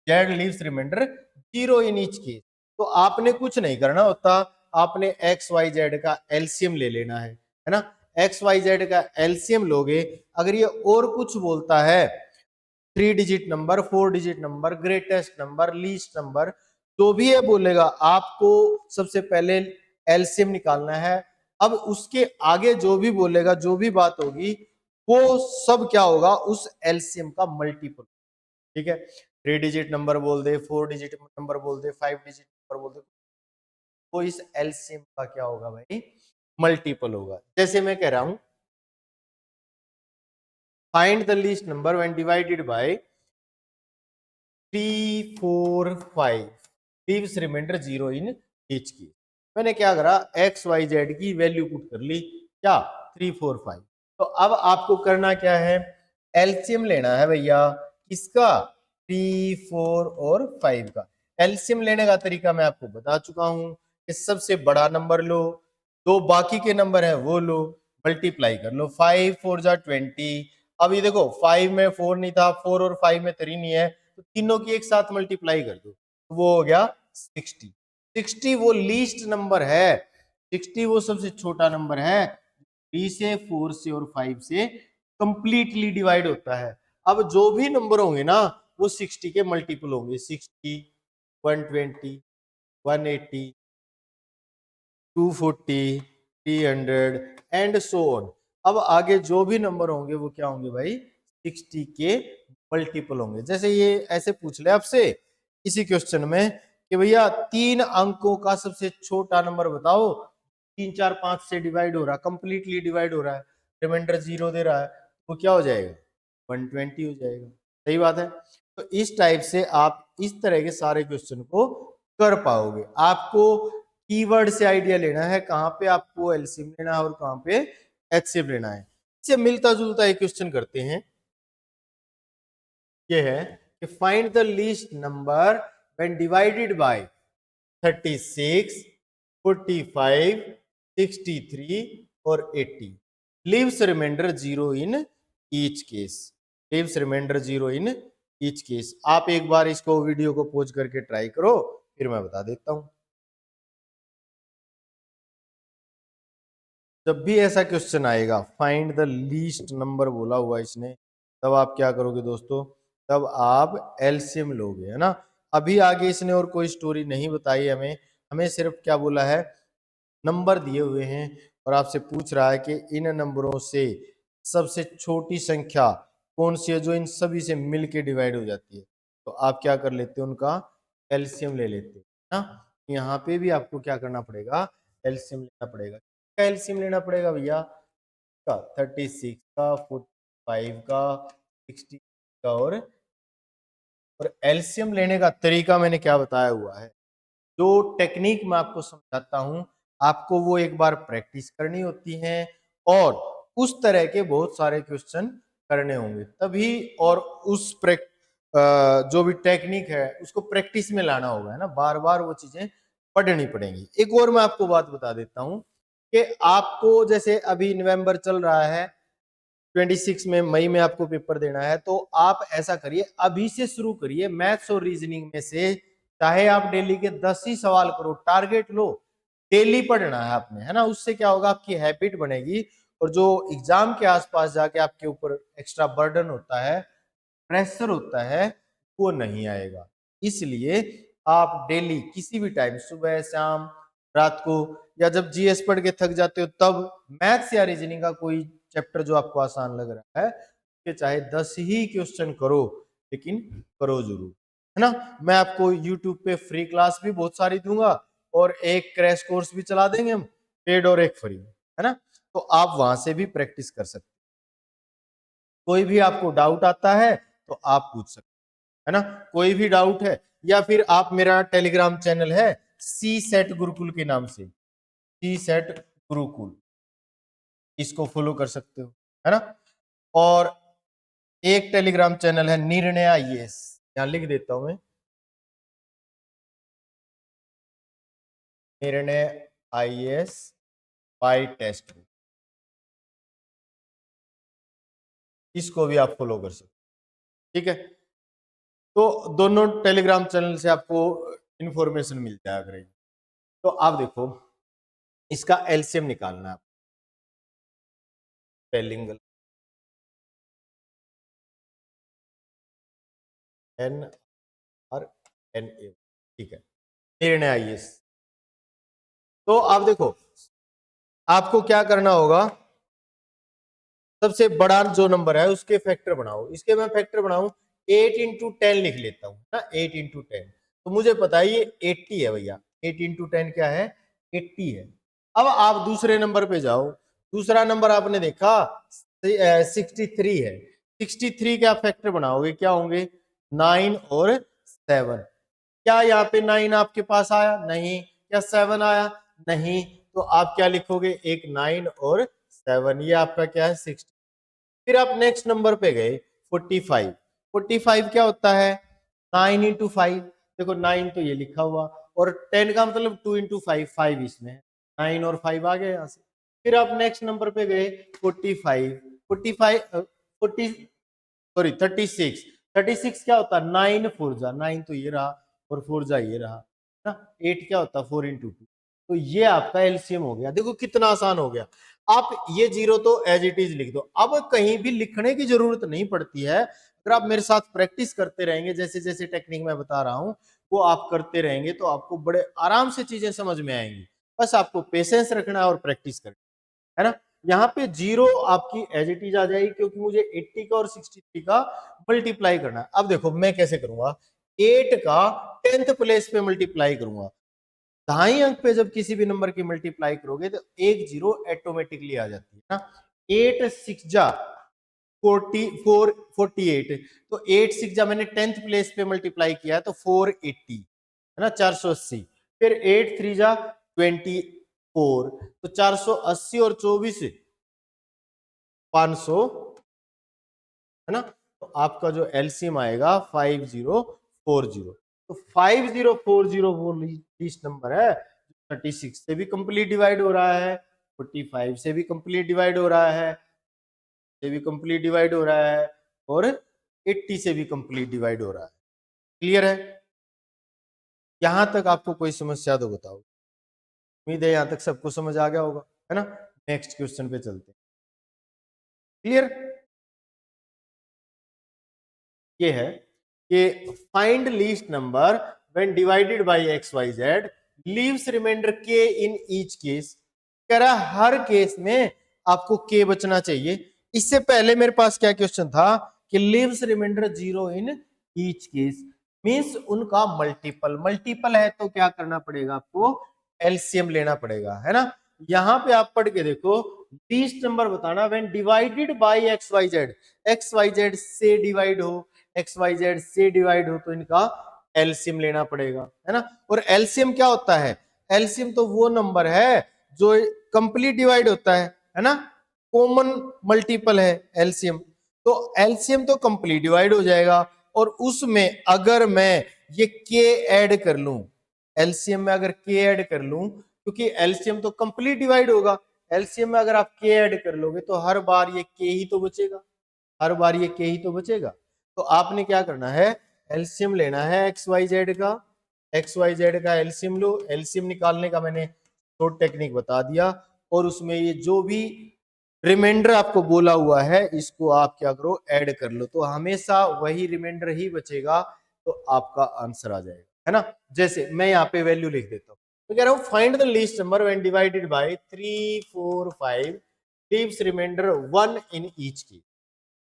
Speaker 1: Z leaves remainder 0 in each case. तो आपने कुछ नहीं करना होता, आपने एक्स वाई जेड का एलसीएम ले लेना है ना। एक्स वाई जेड का एलसीएम लोगे, अगर ये और कुछ बोलता है 3 digit number, 4 digit number, greatest number, least number, जो भी है बोलेगा आपको सबसे पहले एलसीएम निकालना है। अब उसके आगे जो भी बोलेगा, जो भी बात होगी, वो सब क्या होगा उस एलसीएम का मल्टीपल। ठीक है, 3 डिजिट नंबर बोल दे, 4 डिजिट नंबर बोल दे, 5 डिजिट नंबर बोल दे, तो इस एलसीएम का क्या होगा भाई मल्टीपल होगा। जैसे मैं कह रहा हूं find the least number when divided by 3 4 5 leaves remainder 0 in each की। मैंने क्या करा एक्स वाई जेड की वैल्यू पुट कर ली, क्या 3 4 5। तो अब आपको करना क्या है एलसीएम लेना है भैया किसका 3 4 और 5 का। एलसीएम लेने का तरीका मैं आपको बता चुका हूं कि सबसे बड़ा नंबर लो, दो बाकी के नंबर है वो लो, मल्टीप्लाई कर लो, 5 4 जा 20। अब ये देखो 5 में 4 नहीं था, 4 और 5 में 3 नहीं है, तो तीनों की एक साथ मल्टीप्लाई कर दो, वो हो गया 60। 60 वो लीस्ट नंबर है, 60 वो सबसे छोटा नंबर है, 3 से 4 से और 5 से कंप्लीटली डिवाइड होता है। अब जो भी नंबर होंगे ना वो 60 के मल्टीपल होंगे, 60 120 180 240 300 एंड सो ऑन। अब आगे जो भी नंबर होंगे वो क्या होंगे भाई 60 के मल्टीपल होंगे। जैसे ये ऐसे पूछ ले आपसे इसी क्वेश्चन में कि भैया 3 अंकों का सबसे छोटा नंबर बताओ, 3 4 5 से डिवाइड हो रहा, कंप्लीटली डिवाइड हो रहा है, रिमाइंडर 0 दे रहा है, तो क्या हो जाएगा 120 हो जाएगा। सही बात है। तो इस टाइप से आप इस तरह के सारे क्वेश्चन को कर पाओगे। आपको कीवर्ड से आइडिया लेना है कहां पे आपको एलसीएम लेना है और कहां पे एचसीएफ लेना है। इससे मिलता जुलता एक क्वेश्चन करते हैं। ये है कि find the least number when divided by 36, 45, 63 और 80, leaves remainder 0 in each case, leaves remainder 0 in each case. आप एक बार इसको वीडियो को पॉज करके ट्राई करो, फिर मैं बता देता हूं। जब भी ऐसा क्वेश्चन आएगा, फाइंड द लीस्ट नंबर बोला हुआ इसने, तब आप क्या करोगे दोस्तों, तब आप एलसीएम लोगे, है ना। अभी आगे इसने और कोई स्टोरी नहीं बताई हमें, हमें सिर्फ क्या बोला है, नंबर दिए हुए हैं और आपसे पूछ रहा है कि इन नंबरों से सबसे छोटी संख्या कौन सी है जो इन सभी से मिलके डिवाइड हो जाती है। तो आप क्या कर लेते हो, उनका एलसीएम ले लेते हो ना। यहाँ पे भी आपको क्या करना पड़ेगा, एलसीएम लेना पड़ेगा। क्या एलसीएम लेना पड़ेगा भैया, का 36 का, 45 का, 60 का, और एलसीएम लेने का तरीका मैंने क्या बताया हुआ है, जो टेक्निक मैं आपको समझाता हूं, आपको वो एक बार प्रैक्टिस करनी होती है और उस तरह के बहुत सारे क्वेश्चन करने होंगे तभी, और जो भी टेक्निक है उसको प्रैक्टिस में लाना होगा, है ना, बार बार वो चीजें पढ़नी पड़ेंगी। एक और मैं आपको बात बता देता हूं कि आपको जैसे अभी नवंबर चल रहा है, 26 में, मई में आपको पेपर देना है, तो आप ऐसा करिए, अभी से शुरू करिए मैथ्स और रीजनिंग में से, चाहे आप डेली के 10 ही सवाल करो, टारगेट लो, डेली पढ़ना है आपने, है ना। उससे क्या होगा, आपकी हैबिट बनेगी और जो एग्जाम के आसपास जाके आपके ऊपर एक्स्ट्रा बर्डन होता है, प्रेशर होता है, वो नहीं आएगा। इसलिए आप डेली किसी भी टाइम, सुबह, शाम, रात को, या जब जीएस पढ़ के थक जाते हो तब, मैथ्स या रीजनिंग का कोई चैप्टर जो आपको आसान लग रहा है, कि चाहे 10 ही क्वेश्चन करो, लेकिन करो जरूर, है ना। मैं आपको यूट्यूब पे फ्री क्लास भी बहुत सारी दूंगा और एक क्रैश कोर्स भी चला देंगे हम, पेड और एक फ्री, है ना। तो आप वहां से भी प्रैक्टिस कर सकते, कोई भी आपको डाउट आता है तो आप पूछ सकते, है ना। कोई भी डाउट है, या फिर आप, मेरा टेलीग्राम चैनल है सी सेट गुरुकुल के नाम से, सी सेट गुरुकुल, इसको फॉलो कर सकते हो, है ना। और एक टेलीग्राम चैनल है निर्णय आईएएस, यहां लिख देता हूं मैं, निर्णय आईएएस बाय टेस्ट, इसको भी आप फॉलो कर सकते हो, ठीक है। तो दोनों टेलीग्राम चैनल से आपको इंफॉर्मेशन मिल जाया करेगी। तो आप देखो, इसका एलसीएम निकालना है, स्पेलिंग NRNA, ठीक है, निर्णय आईएएस। तो आप देखो, आपको क्या करना होगा, सबसे बड़ा जो नंबर है उसके फैक्टर बनाओ, इसके मैं फैक्टर बनाऊं, 8 इंटू 10 लिख लेता हूं ना, 8 इंटू 10, तो मुझे पता है ये 80 है भैया, 8 इंटू 10 क्या है, 80 है। अब आप दूसरे नंबर पे जाओ, दूसरा नंबर आपने देखा 63 है, 63 का फैक्टर बनाओगे, क्या होंगे, 9 और 7। क्या यहाँ पे 9 आपके पास आया, नहीं। क्या 7 आया, नहीं। तो आप क्या लिखोगे, एक 9 और 7, ये आपका क्या है, 60। फिर आप नेक्स्ट नंबर पे गए, 45, 45 क्या होता है, 9 इंटू 5, देखो 9 तो ये लिखा हुआ, और 10 का मतलब 2 इंटू 5, 5 इसमें है, 9 और 5 आ गए यहाँ से। फिर आप नेक्स्ट नंबर पे गए, 45, 45, 40, सॉरी 36, 36 क्या होता है, 9 4 जा, 9 तो ये रहा और 4 जा ये रहा ना, 8 क्या होता है, 4 इंटू 2, तो ये आपका एलसीएम हो गया। देखो कितना आसान हो गया। आप ये जीरो तो एज इट इज लिख दो, अब कहीं भी लिखने की जरूरत नहीं पड़ती है, अगर आप मेरे साथ प्रैक्टिस करते रहेंगे, जैसे जैसे टेक्निक मैं बता रहा हूं वो आप करते रहेंगे, तो आपको बड़े आराम से चीजें समझ में आएंगी। बस आपको पेशेंस रखना है और प्रैक्टिस करना है ना। यहाँ पे जीरो आपकी एज इट इज आ जाएगी, क्योंकि मुझे 80 का और 63 का मल्टीप्लाई करना है। अब देखो मैं कैसे करूंगा, 8 का 10th प्लेस पे मल्टीप्लाई करूंगा, ढाई अंक पे जब किसी भी नंबर की मल्टीप्लाई करोगे तो एक जीरो ऑटोमेटिकली आ जाती है ना। 8 6 जा 44, 48, तो 8 6 जा मैंने 10th प्लेस पे मल्टीप्लाई किया है तो 480, है ना, 480। फिर 8 3 जा 24, तो 480 और 24 500, है ना, तो आपका जो एलसीएम आएगा 5040। तो 5040 वो लीस्ट नंबर है, 36 से भी कंप्लीट डिवाइड हो रहा है, 45 से भी कंप्लीट डिवाइड हो रहा है, से भी कंप्लीट डिवाइड हो रहा है, और 80 से भी कंप्लीट डिवाइड हो रहा है। क्लियर है? यहां तक आपको कोई समस्या तो बताओ। उम्मीद है यहां तक सबको समझ आ गया होगा, है ना। नेक्स्ट क्वेश्चन पे चलते हैं। क्लियर? ये है कि find least number when divided by X Y Z leaves remainder K in each case. कह रहा है हर केस में आपको के बचना चाहिए। इससे पहले मेरे पास क्या क्वेश्चन था कि leaves remainder 0 in each case, means उनका मल्टीपल। मल्टीपल है तो क्या करना पड़ेगा आपको? एलसीएम लेना पड़ेगा, है ना। यहां पे आप पढ़ के देखो, लीस्ट नंबर बताना when divided by X Y Z, X Y Z से डिवाइड हो, एक्स वाई जेड से डिवाइड हो तो इनका एलसीएम लेना पड़ेगा, है ना। और एलसीएम क्या होता है? एलसीएम तो वो नंबर है जो कंप्लीट डिवाइड होता है ना। कॉमन मल्टीपल है एलसीएम। तो एलसीएम तो कंप्लीट डिवाइड हो जाएगा, और उसमें अगर मैं ये के ऐड कर लूं, एलसीएम में अगर के ऐड कर लूं, क्योंकि एलसीएम तो कंप्लीट डिवाइड होगा, एलसीएम में अगर आप के ऐड कर लोगे तो हर बार ये के ही तो बचेगा, हर बार ये के ही तो बचेगा। तो आपने क्या करना है? एलसीएम लेना है एक्स वाई जेड का, एक्स वाई जेड का एलसीएम लो। एलसीएम निकालने का मैंने शॉर्ट टेक्निक बता दिया, और उसमें ये जो भी रिमाइंडर आपको बोला हुआ है इसको आप क्या करो? ऐड कर लो, तो हमेशा वही रिमाइंडर ही बचेगा, तो आपका आंसर आ जाएगा, है ना। जैसे मैं यहाँ पे वैल्यू लिख देता हूँ, तो कह रहा हूँ find the least number when divided by 3 4 5 leaves remainder 1 in each case,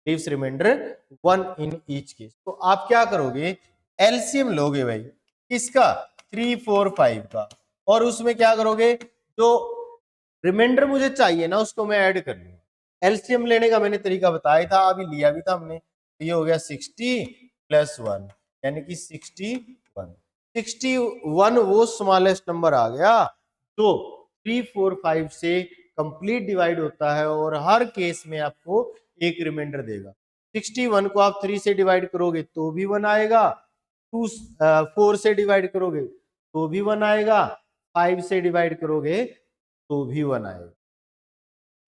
Speaker 1: leaves remainder 1 in each case. तो आप क्या करोगे? एलसीएम लोगे भाई, किसका? 3 4 5 का, और उसमें क्या करोगे? जो रिमाइंडर मुझे चाहिए ना उसको मैं ऐड कर लूंगा। एलसीएम लेने का मैंने तरीका बताया था, अभी लिया भी था हमने। तो ये हो गया 60 + 1 यानी कि 61। 61 वो स्मॉलेस्ट नंबर आ गया जो 3 4 5 से कंप्लीट डिवाइड होता है, और हर केस में आपको एक रिमाइंडर देगा। 61 को आप 3 से डिवाइड करोगे तो भी 1 आएगा, 4 से डिवाइड करोगे तो भी 1 आएगा, 5 से डिवाइड करोगे तो भी 1 आएगा।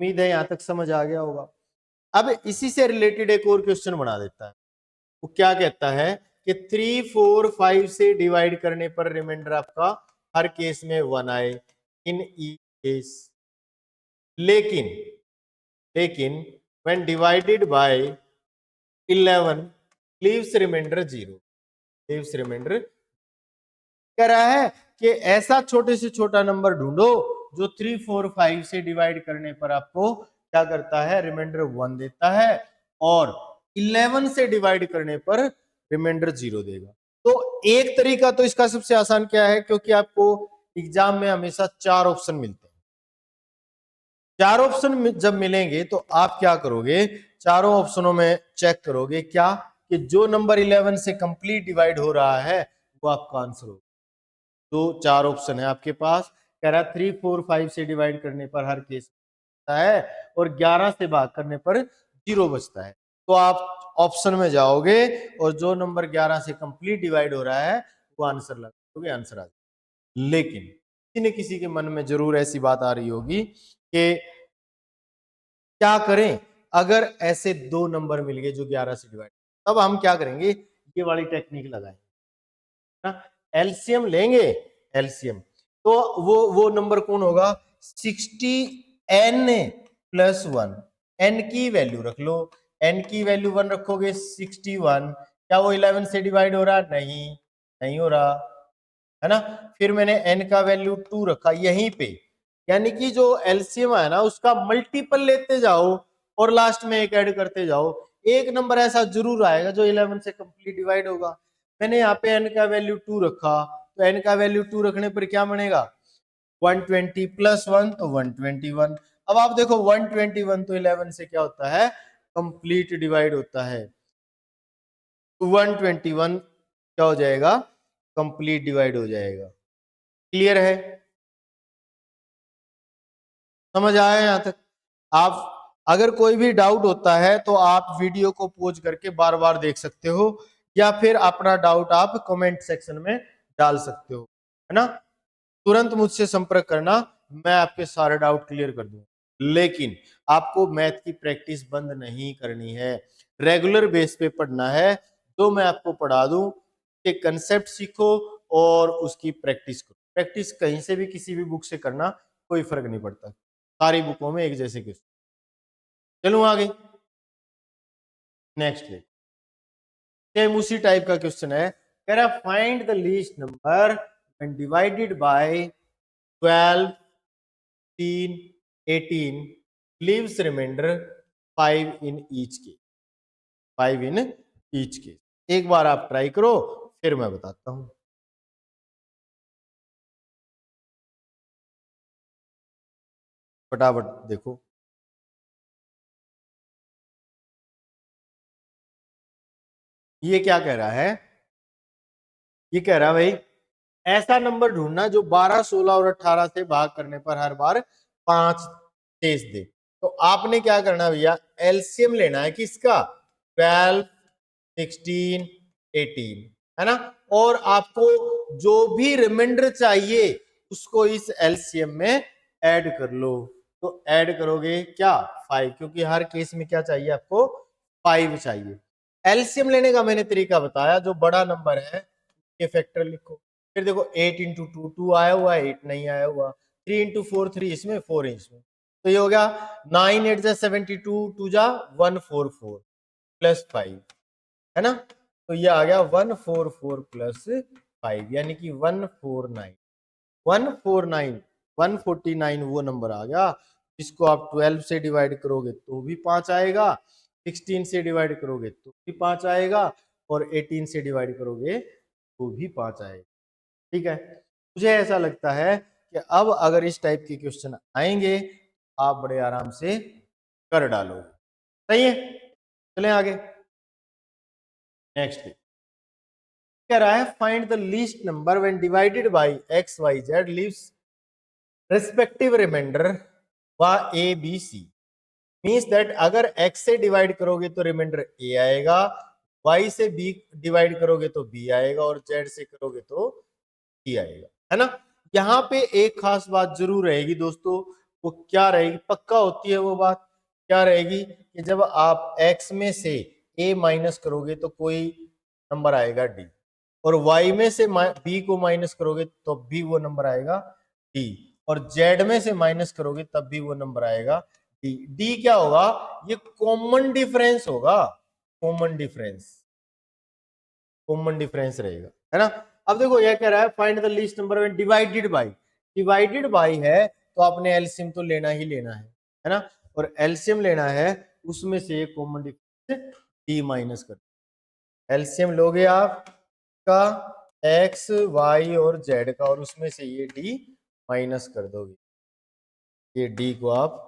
Speaker 1: उम्मीद है यहां तक समझ आ गया होगा। अब इसी से रिलेटेड एक और क्वेश्चन बना देता है। वो क्या कहता है कि 3 4 5 से डिवाइड करने पर रिमाइंडर आपका हर केस में 1 आए इन ई केस, लेकिन लेकिन when divided by 11 leaves remainder 0, leaves remainder. कह रहा है कि ऐसा छोटे से छोटा नंबर ढूंढो जो 3 4 5 से डिवाइड करने पर आपको क्या करता है? रिमाइंडर 1 देता है, और 11 से डिवाइड करने पर रिमाइंडर 0 देगा। तो एक तरीका तो इसका सबसे आसान क्या है, क्योंकि आपको एग्जाम में हमेशा 4 ऑप्शन मिलते हैं। 4 ऑप्शन जब मिलेंगे तो आप क्या करोगे? चारों ऑप्शनों में चेक करोगे क्या कि जो नंबर 11 से कंप्लीट डिवाइड हो रहा है वो आपका आंसर होगा। तो 4 ऑप्शन है आपके पास। कह रहा है 3 4 5 से डिवाइड करने पर हर केस बचता है, और 11 से भाग करने पर 0 बचता है। तो आप ऑप्शन में जाओगे और जो नंबर 11 से कंप्लीट डिवाइड हो रहा है वो आंसर लगाओगे, आंसर आ जाएगा। लेकिन किसी न किसी के मन में जरूर ऐसी बात आ रही होगी कि क्या करें अगर ऐसे दो नंबर मिल गए जो 11 से डिवाइड, तब हम क्या करेंगे? ये वाली टेक्निक लगाएंगे ना, एलसीएम लेंगे। एलसीएम तो वो नंबर कौन होगा? 60n + 1। n की वैल्यू रख लो, n की वैल्यू 1 रखोगे 61। क्या वो 11 से डिवाइड हो रहा? नहीं, नहीं हो रहा, है ना। फिर मैंने n का वैल्यू 2 रखा यहीं पे, यानी कि जो एलसीएम है ना उसका मल्टीपल लेते जाओ और लास्ट में एक ऐड करते जाओ। एक नंबर ऐसा जरूर आएगा जो 11 से कंप्लीट डिवाइड होगा। मैंने यहाँ पे n का वैल्यू 2 रखा, तो n का वैल्यू 2 रखने पर क्या बनेगा? 120 + 1 तो 121। अब आप देखो 121 तो 11 से क्या होता है? कंप्लीट डिवाइड होता है। 121 क्या हो जाएगा? कंप्लीट डिवाइड हो जाएगा। क्लियर है? समझ आया यहां तक? आप अगर कोई भी डाउट होता है तो आप वीडियो को पॉज करके बार बार देख सकते हो, या फिर अपना डाउट आप कमेंट सेक्शन में डाल सकते हो, है ना। तुरंत मुझसे संपर्क करना, मैं आपके सारे डाउट क्लियर कर दूंगा। लेकिन आपको मैथ की प्रैक्टिस बंद नहीं करनी है, रेगुलर बेस पे पढ़ना है। जो मैं आपको पढ़ा दूं के कंसेप्ट सीखो और उसकी प्रैक्टिस करो। प्रैक्टिस कहीं से भी किसी भी बुक से करना कोई फर्क नहीं पड़ता, सारी बुकों में एक जैसे क्वेश्चन। चलो आगे नेक्स्ट ले, सेम उसी टाइप का क्वेश्चन है, कह रहा find the least number when divided by 12, 3, 18 leaves remainder 5 in each case, 5 in each case. एक बार आप ट्राई करो, फिर मैं बताता हूं। फटाफट देखो, ये क्या कह रहा है, ये कह रहा है भाई ऐसा नंबर ढूंढना जो 12, 16 और 18 से भाग करने पर हर बार 5 शेष दे। तो आपने क्या करना भैया, एलसीएम लेना है किसका, 12, 16, 18, है ना। और आपको जो भी रिमाइंडर चाहिए उसको इस एलसीएम में ऐड कर लो। तो ऐड करोगे क्या, 5, क्योंकि हर केस में क्या चाहिए आपको, 5 चाहिए। एलसीएम लेने का मैंने तरीका बताया, जो बड़ा नंबर है के फैक्टर लिखो। फिर देखो 8 इंटू 2 2 आया हुआ, 8 नहीं आया हुआ, 3 इंटू 4 3 इसमें, 4 इसमें। तो ये हो गया 9 8 जा 72, 2 जा 144 प्लस 5, है ना। तो ये आ गया 144 प्लस 5, यानी कि 149। 149, 149 वो नंबर आ गया जिसको आप 12 से डिवाइड करोगे तो भी 5 आएगा, 16 से डिवाइड करोगे तो भी 5 आएगा, और 18 से डिवाइड करोगे तो भी 5 आएगा। ठीक है, मुझे ऐसा लगता है कि अब अगर इस टाइप के क्वेश्चन आएंगे आप बड़े आराम से कर डालोगे। सही है, चलें आगे नेक्स्ट। कह रहा है find the least number when divided by X Y Z leaves respective remainder व A B C. Means that अगर x से डिवाइड करोगे तो रिमाइंडर a आएगा, y से b डिवाइड करोगे तो b आएगा, और z से करोगे तो c आएगा, है ना। यहाँ पे एक खास बात जरूर रहेगी दोस्तों, वो क्या रहेगी, पक्का होती है वो बात, क्या रहेगी कि जब आप x में से a माइनस करोगे तो कोई नंबर आएगा d, और y में से b को माइनस करोगे तो भी वो नंबर आएगा d, और z में से माइनस करोगे तब भी वो नंबर आएगा डी। डी क्या होगा, ये कॉमन डिफरेंस होगा, कॉमन डिफरेंस, कॉमन डिफरेंस रहेगा, है ना। अब देखो ये कह रहा है find the least number when divided bye, divided by है तो आपने एलसीएम तो लेना ही लेना है ना। और एलसीएम लेना है, उसमें से कॉमन डिफरेंस डी माइनस कर, एलसीएम लोगे आप का एक्स वाई और जेड का, और उसमें से ये डी माइनस कर दोगे, ये डी को आप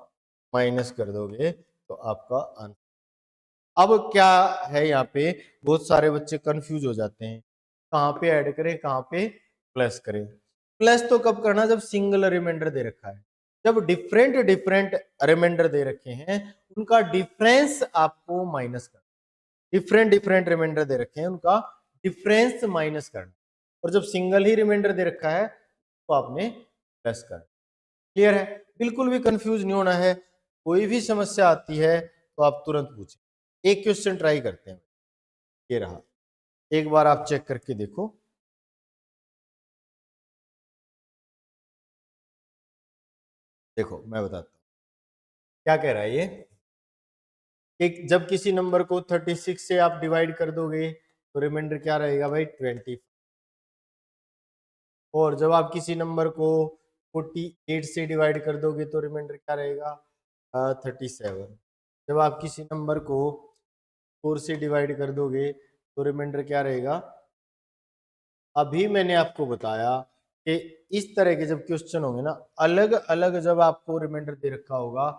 Speaker 1: माइनस कर दोगे तो आपका आंसर। अब क्या है यहाँ पे, बहुत सारे बच्चे कंफ्यूज हो जाते हैं, कहाँ पे ऐड करें कहाँ पे प्लस करें। प्लस तो कब करना, जब सिंगल रिमाइंडर दे रखा है। जब डिफरेंट डिफरेंट रिमाइंडर दे रखे हैं उनका डिफरेंस आपको माइनस करना, डिफरेंट डिफरेंट रिमाइंडर दे रखे हैं उनका डिफरेंस माइनस करना, और जब सिंगल ही रिमाइंडर दे रखा है तो आपने प्लस करना। क्लियर है, बिल्कुल भी कंफ्यूज नहीं होना है। कोई भी समस्या आती है तो आप तुरंत पूछें। एक क्वेश्चन ट्राई करते हैं, ये रहा, एक बार आप चेक करके देखो। देखो मैं बताता हूँ क्या कह रहा है ये, कि जब किसी नंबर को 36 से आप डिवाइड कर दोगे तो रिमाइंडर क्या रहेगा भाई, 20। और जब आप किसी नंबर को 48 से डिवाइड कर दोगे तो रिमाइंडर क्या रहेगा, 37। जब आप किसी नंबर को 4 से डिवाइड कर दोगे तो रिमाइंडर क्या रहेगा। अभी मैंने आपको बताया कि इस तरह के जब क्वेश्चन होंगे ना, अलग अलग जब आपको रिमाइंडर दे रखा होगा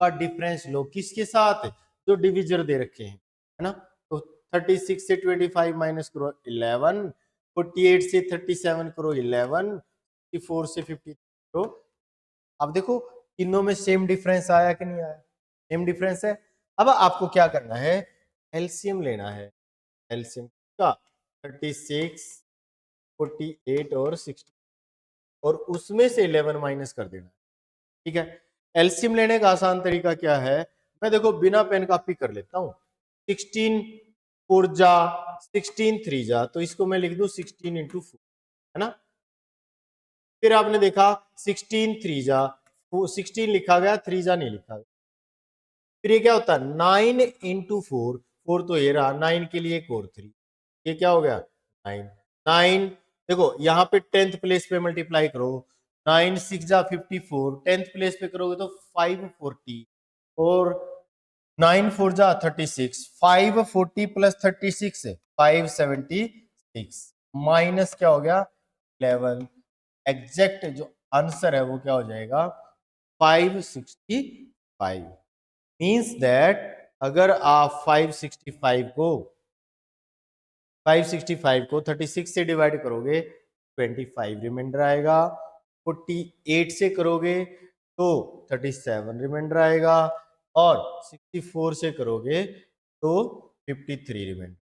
Speaker 1: का डिफरेंस लो किसके साथ, जो डिविजर दे रखे हैं, है ना। तो 36 से 25 माइनस करो 11, 48 से 37 करो 11, 54 से 50 करो। अब देखो तीनों में सेम डिफरेंस आया कि नहीं आया, सेम डिफरेंस है। अब आपको क्या करना है, एलसीएम लेना है। एलसीएम का 36, 48 और 60 और उसमें से 11 माइनस कर देना। ठीक है, एलसीएम लेने का आसान तरीका क्या है, मैं देखो बिना पेन कॉपी कर लेता हूं। 16 4 जा 16 3 जा, तो इसको मैं लिख दूं 16 इंटू 4, है ना। फिर आपने देखा 16 3 जा 16 लिखा गया, 3 जा नहीं लिखा गया। फिर ये क्या होता है 9 इंटू 4, 4 तो ये रहा, 9 के लिए एक और 3, ये क्या हो गया 9। 9 देखो यहाँ पे 10th प्लेस पे मल्टीप्लाई करो, 9 6 जा 54, 10th प्लेस पे करोगे तो 540 और 9 4 जा 36, 540 प्लस 36 है 576 माइनस क्या हो गया 11। एग्जैक्ट जो आंसर है वो क्या हो जाएगा 565। मीन्स दैट अगर आप 565 को 36 से डिवाइड करोगे 25 रिमाइंडर आएगा, 48 से करोगे तो 37 रिमाइंडर आएगा और 64 से करोगे तो 53 रिमाइंडर।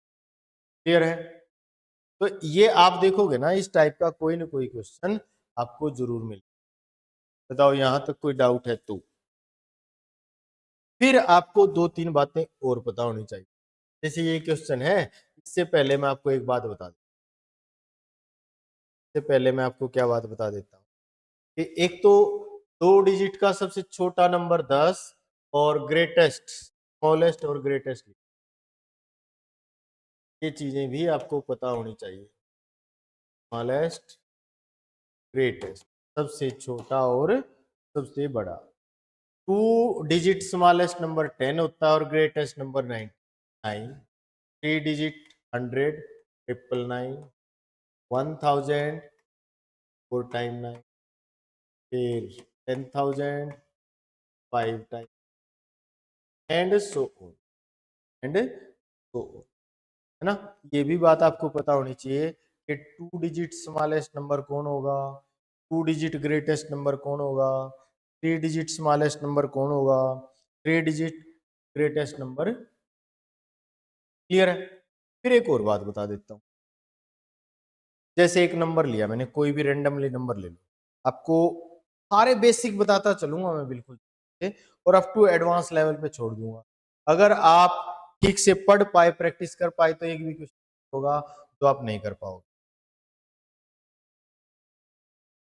Speaker 1: क्लियर है। तो ये आप देखोगे ना इस टाइप का कोई ना कोई क्वेश्चन आपको जरूर मिले। बताओ यहां तक कोई डाउट है तो। फिर आपको 2-3 बातें और पता होनी चाहिए। जैसे ये क्वेश्चन है, इससे पहले मैं आपको एक बात बता दूं। इससे पहले मैं आपको क्या बात बता देता हूँ कि एक तो 2 डिजिट का सबसे छोटा नंबर 10 और ग्रेटेस्ट स्मॉलेस्ट और ग्रेटेस्ट, ये चीजें भी आपको पता होनी चाहिए। स्मॉलेस्ट ग्रेटेस्ट, सबसे छोटा और सबसे बड़ा। 2 डिजिट स्मॉलेस्ट नंबर 10 होता है और ग्रेटेस्ट नंबर 99। 3 डिजिट 100, 999, 1000 4 टाइम 9, फिर 10,000 5 time and so on and so on, है ना। ये भी बात आपको पता होनी चाहिए कि 2 डिजिट स्मॉलेस्ट नंबर कौन होगा, 2 डिजिट ग्रेटेस्ट नंबर कौन होगा, 3 डिजिट स्मॉलेस्ट नंबर कौन होगा, 3 डिजिट ग्रेटेस्ट नंबर। क्लियर है। फिर एक और बात बता देता हूँ। जैसे एक नंबर लिया मैंने, कोई भी रेंडमली नंबर ले लो, आपको सारे बेसिक बताता चलूंगा मैं बिल्कुल, और अप टू एडवांस लेवल पे छोड़ दूंगा। अगर आप ठीक से पढ़ पाए, प्रैक्टिस कर पाए, तो एक भी क्वेश्चन होगा जो आप नहीं कर पाओगे।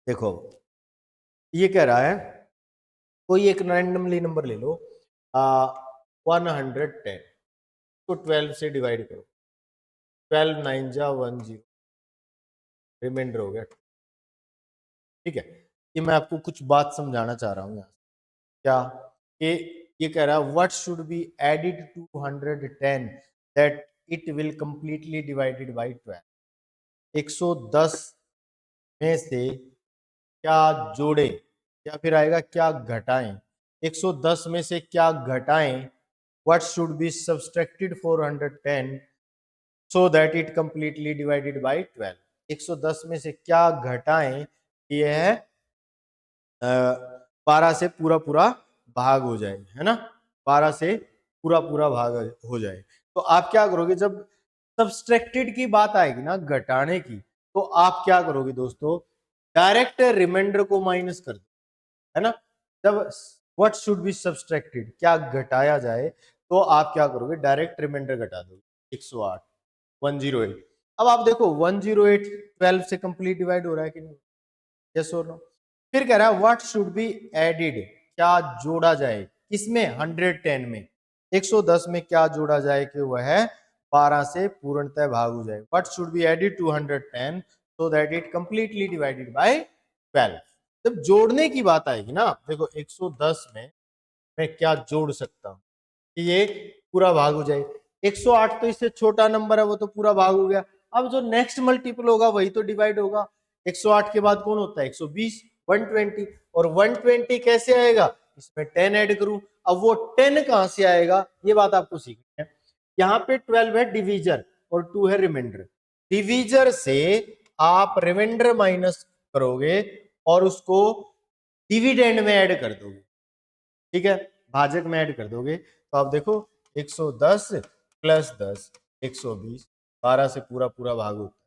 Speaker 1: देखो ये कह रहा है कोई एक रैंडमली नंबर ले लो 110 को 12 से डिवाइड करो, 12 9 जा 10, रिमाइंडर हो गया। ठीक है, ये मैं आपको कुछ बात समझाना चाह रहा हूँ यहाँ। क्या कि ये कह रहा है what should be added to 110 that it will completely divided by 12। 110 में से क्या जोड़े या फिर आएगा क्या घटाएं, 110 में से क्या घटाएं, what should B subtracted 410 so that it completely divided by 12। 110 में से क्या घटाएं, ये है 12 से पूरा पूरा भाग हो जाए, है ना। 12 से पूरा पूरा भाग हो जाए तो आप क्या करोगे, जब सब्सट्रैक्टेड की बात आएगी ना घटाने की, तो आप क्या करोगे दोस्तों, डायरेक्ट रिमाइंडर को माइनस कर दो, है ना। जब व्हाट शुड बी सब्सट्रैक्टेड क्या घटाया जाए, तो आप क्या करोगे डायरेक्ट रिमाइंडर घटा दो 108 108। अब आप देखो 108 12 से कंप्लीट डिवाइड हो रहा है कि नहीं, यस और नो। फिर कह रहा है व्हाट शुड बी एडिड क्या जोड़ा जाए, किसमें 110 में, 110 में क्या जोड़ा जाए कि वह 12 से पूर्णतः भाग हो जाए। What should be added to 110 so that it completely divided by 12। जब जोड़ने की बात आएगी ना, देखो 110 में मैं क्या जोड़ सकता हूं कि ये पूरा भाग हो जाए। 108 तो इससे छोटा नंबर है, वो तो पूरा भाग हो गया। अब जो नेक्स्ट मल्टीपल होगा वही तो डिवाइड होगा। 108 के बाद कौन होता है 120, 120, और 120 कैसे आएगा, इसमें 10 ऐड करूं। अब वो 10 कहां से आएगा, ये बात आपको सीखनी है। यहाँ पे 12 है डिवीजर और 2 है रिमाइंडर। डिवीजर से आप रिमाइंडर माइनस करोगे और उसको डिविडेंड में ऐड कर दोगे। ठीक है, भाजक में ऐड कर दोगे तो आप देखो 110 प्लस 10 120, 12 से पूरा पूरा भाग होता है।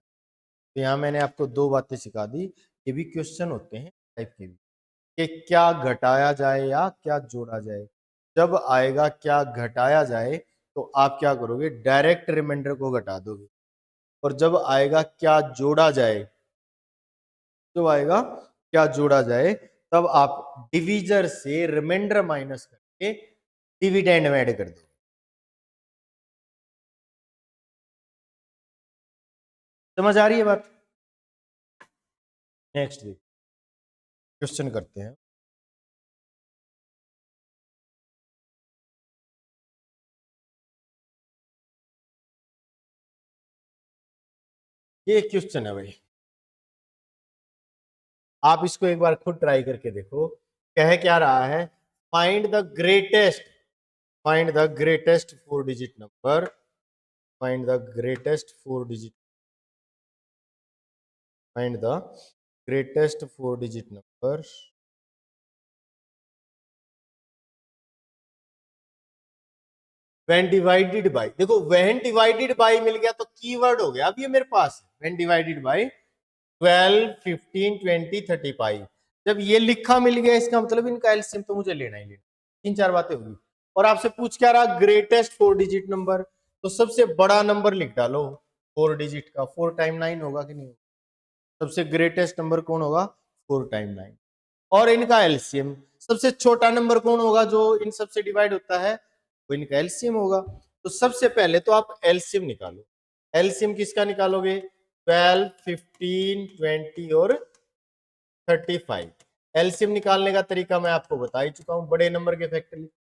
Speaker 1: तो यहाँ मैंने आपको दो बातें सिखा दी, ये भी क्वेश्चन होते हैं टाइप के भी, कि क्या घटाया जाए या क्या जोड़ा जाए। जब आएगा क्या घटाया जाए तो आप क्या करोगे, डायरेक्ट रिमाइंडर को घटा दोगे, और जब आएगा क्या जोड़ा जाए, जब आएगा क्या जोड़ा जाए, तब आप डिविजर से रिमाइंडर माइनस करके डिविडेंड में ऐड कर दो। समझ आ रही है बात? नेक्स्ट क्वेश्चन करते हैं। ये क्वेश्चन है भाई, आप इसको एक बार खुद ट्राई करके देखो। कह क्या रहा है, find the greatest, find the greatest 4 digit number, find the greatest 4 digit, find the greatest 4 digit number when divided bye. देखो व्हेन डिवाइडेड बाय मिल गया तो कीवर्ड हो गया अब ये मेरे पास, व्हेन डिवाइडेड बाय 12 15 20 35। जब ये लिखा मिल गया इसका मतलब इनका एलसीएम तो मुझे लेना ही लेना। तीन चार बातें होगी। और आपसे पूछ क्या रहा, ग्रेटेस्ट 4 डिजिट नंबर, तो सबसे बड़ा नंबर लिख डालो 4 डिजिट का। 4 टाइम 9 होगा कि नहीं होगा? सबसे ग्रेटेस्ट नंबर कौन होगा? 4 टाइम 9। और इनका एलसीएम, सबसे छोटा नंबर कौन होगा जो इन सबसे डिवाइड होता है? वो इनका एलसीएम होगा। तो सबसे पहले तो आप एलसीएम निकालो। एलसीएम किसका निकालोगे? 12 15 20 और 35। एलसीएम निकालने का तरीका मैं आपको बता ही चुका हूं, बड़े नंबर के फैक्टर लिखो।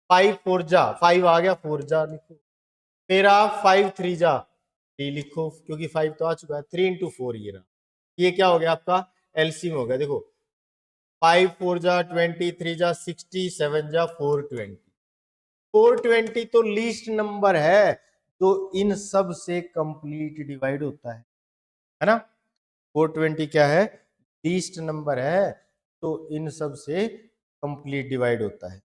Speaker 1: 5 4 जा 5 आ गया, 4 जा लिखो। तेरा 5 3 जा 3 लिखो, क्योंकि 5 तो आ चुका है। 3 इंटू 4 ये रहा, ये क्या हो गया आपका एलसीएम हो गया। देखो 5 4 जा 20, 3 जा 60, 7 जा 420। 420 तो लीस्ट नंबर है जो इन सब से कंप्लीट डिवाइड होता है ना? 420 क्या है? लीस्ट नंबर है तो इन सब से कंप्लीट डिवाइड होता है।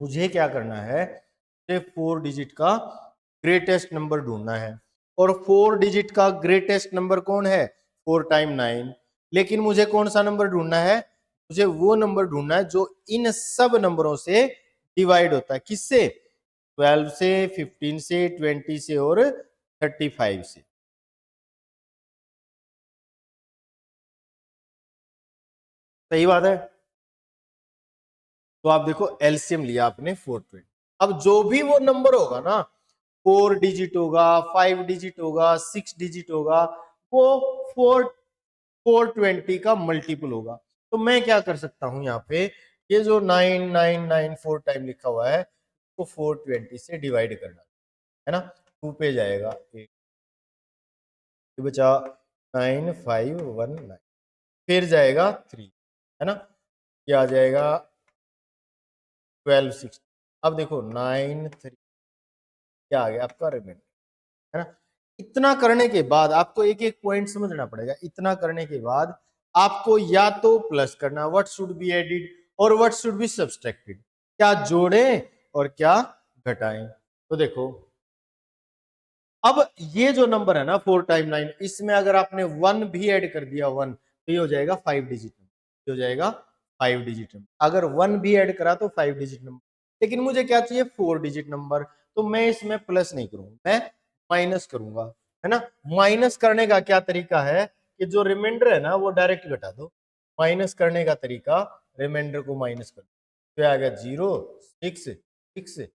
Speaker 1: मुझे क्या करना है, मुझे 4 डिजिट का ग्रेटेस्ट नंबर ढूंढना है। और 4 डिजिट का ग्रेटेस्ट नंबर कौन है? 4 टाइम 9। लेकिन मुझे कौन सा नंबर ढूंढना है? मुझे वो नंबर ढूंढना है जो इन सब नंबरों से डिवाइड होता है। किससे? 12 से, 15 से, 20 से और 35 से। सही बात है। तो आप देखो एलसीएम लिया आपने 420। अब जो भी वो नंबर होगा ना, 4 डिजिट होगा, 5 डिजिट होगा, 6 डिजिट होगा, वो 420 का मल्टीपल होगा। तो मैं क्या कर सकता हूं यहाँ पे, ये जो 9994 टाइम लिखा हुआ है तो 420 से डिवाइड करना है ना। 2 पे जाएगा 8, ये बचा 9519, फिर जाएगा 3, है ना, ये आ जाएगा 1260। अब देखो 93 क्या आ गया आपका रिमाइंडर, है ना। इतना करने के बाद आपको एक एक पॉइंट समझना पड़ेगा। इतना करने के बाद आपको या तो प्लस करना, व्हाट शुड बी एडिड और व्हाट शुड बी सब्सट्रैक्टेड, क्या जोड़ें और क्या घटाएं। तो देखो अब ये जो नंबर है ना 4 टाइम 9, इसमें अगर आपने 1 भी ऐड कर दिया 1, तो ये हो जाएगा 5 डिजिट नंबर, हो जाएगा 5 डिजिट नंबर। अगर 1 भी ऐड करा तो 5 डिजिट नंबर। लेकिन मुझे क्या चाहिए? 4 डिजिट नंबर। तो मैं इसमें प्लस नहीं करूंगा, मैं माइनस करूंगा, है ना। माइनस करने का क्या तरीका है कि जो रिमाइंडर है ना वो डायरेक्ट घटा दो। माइनस करने का तरीका, रिमाइंडर को माइनस कर दो, तो आ गया 0 6 6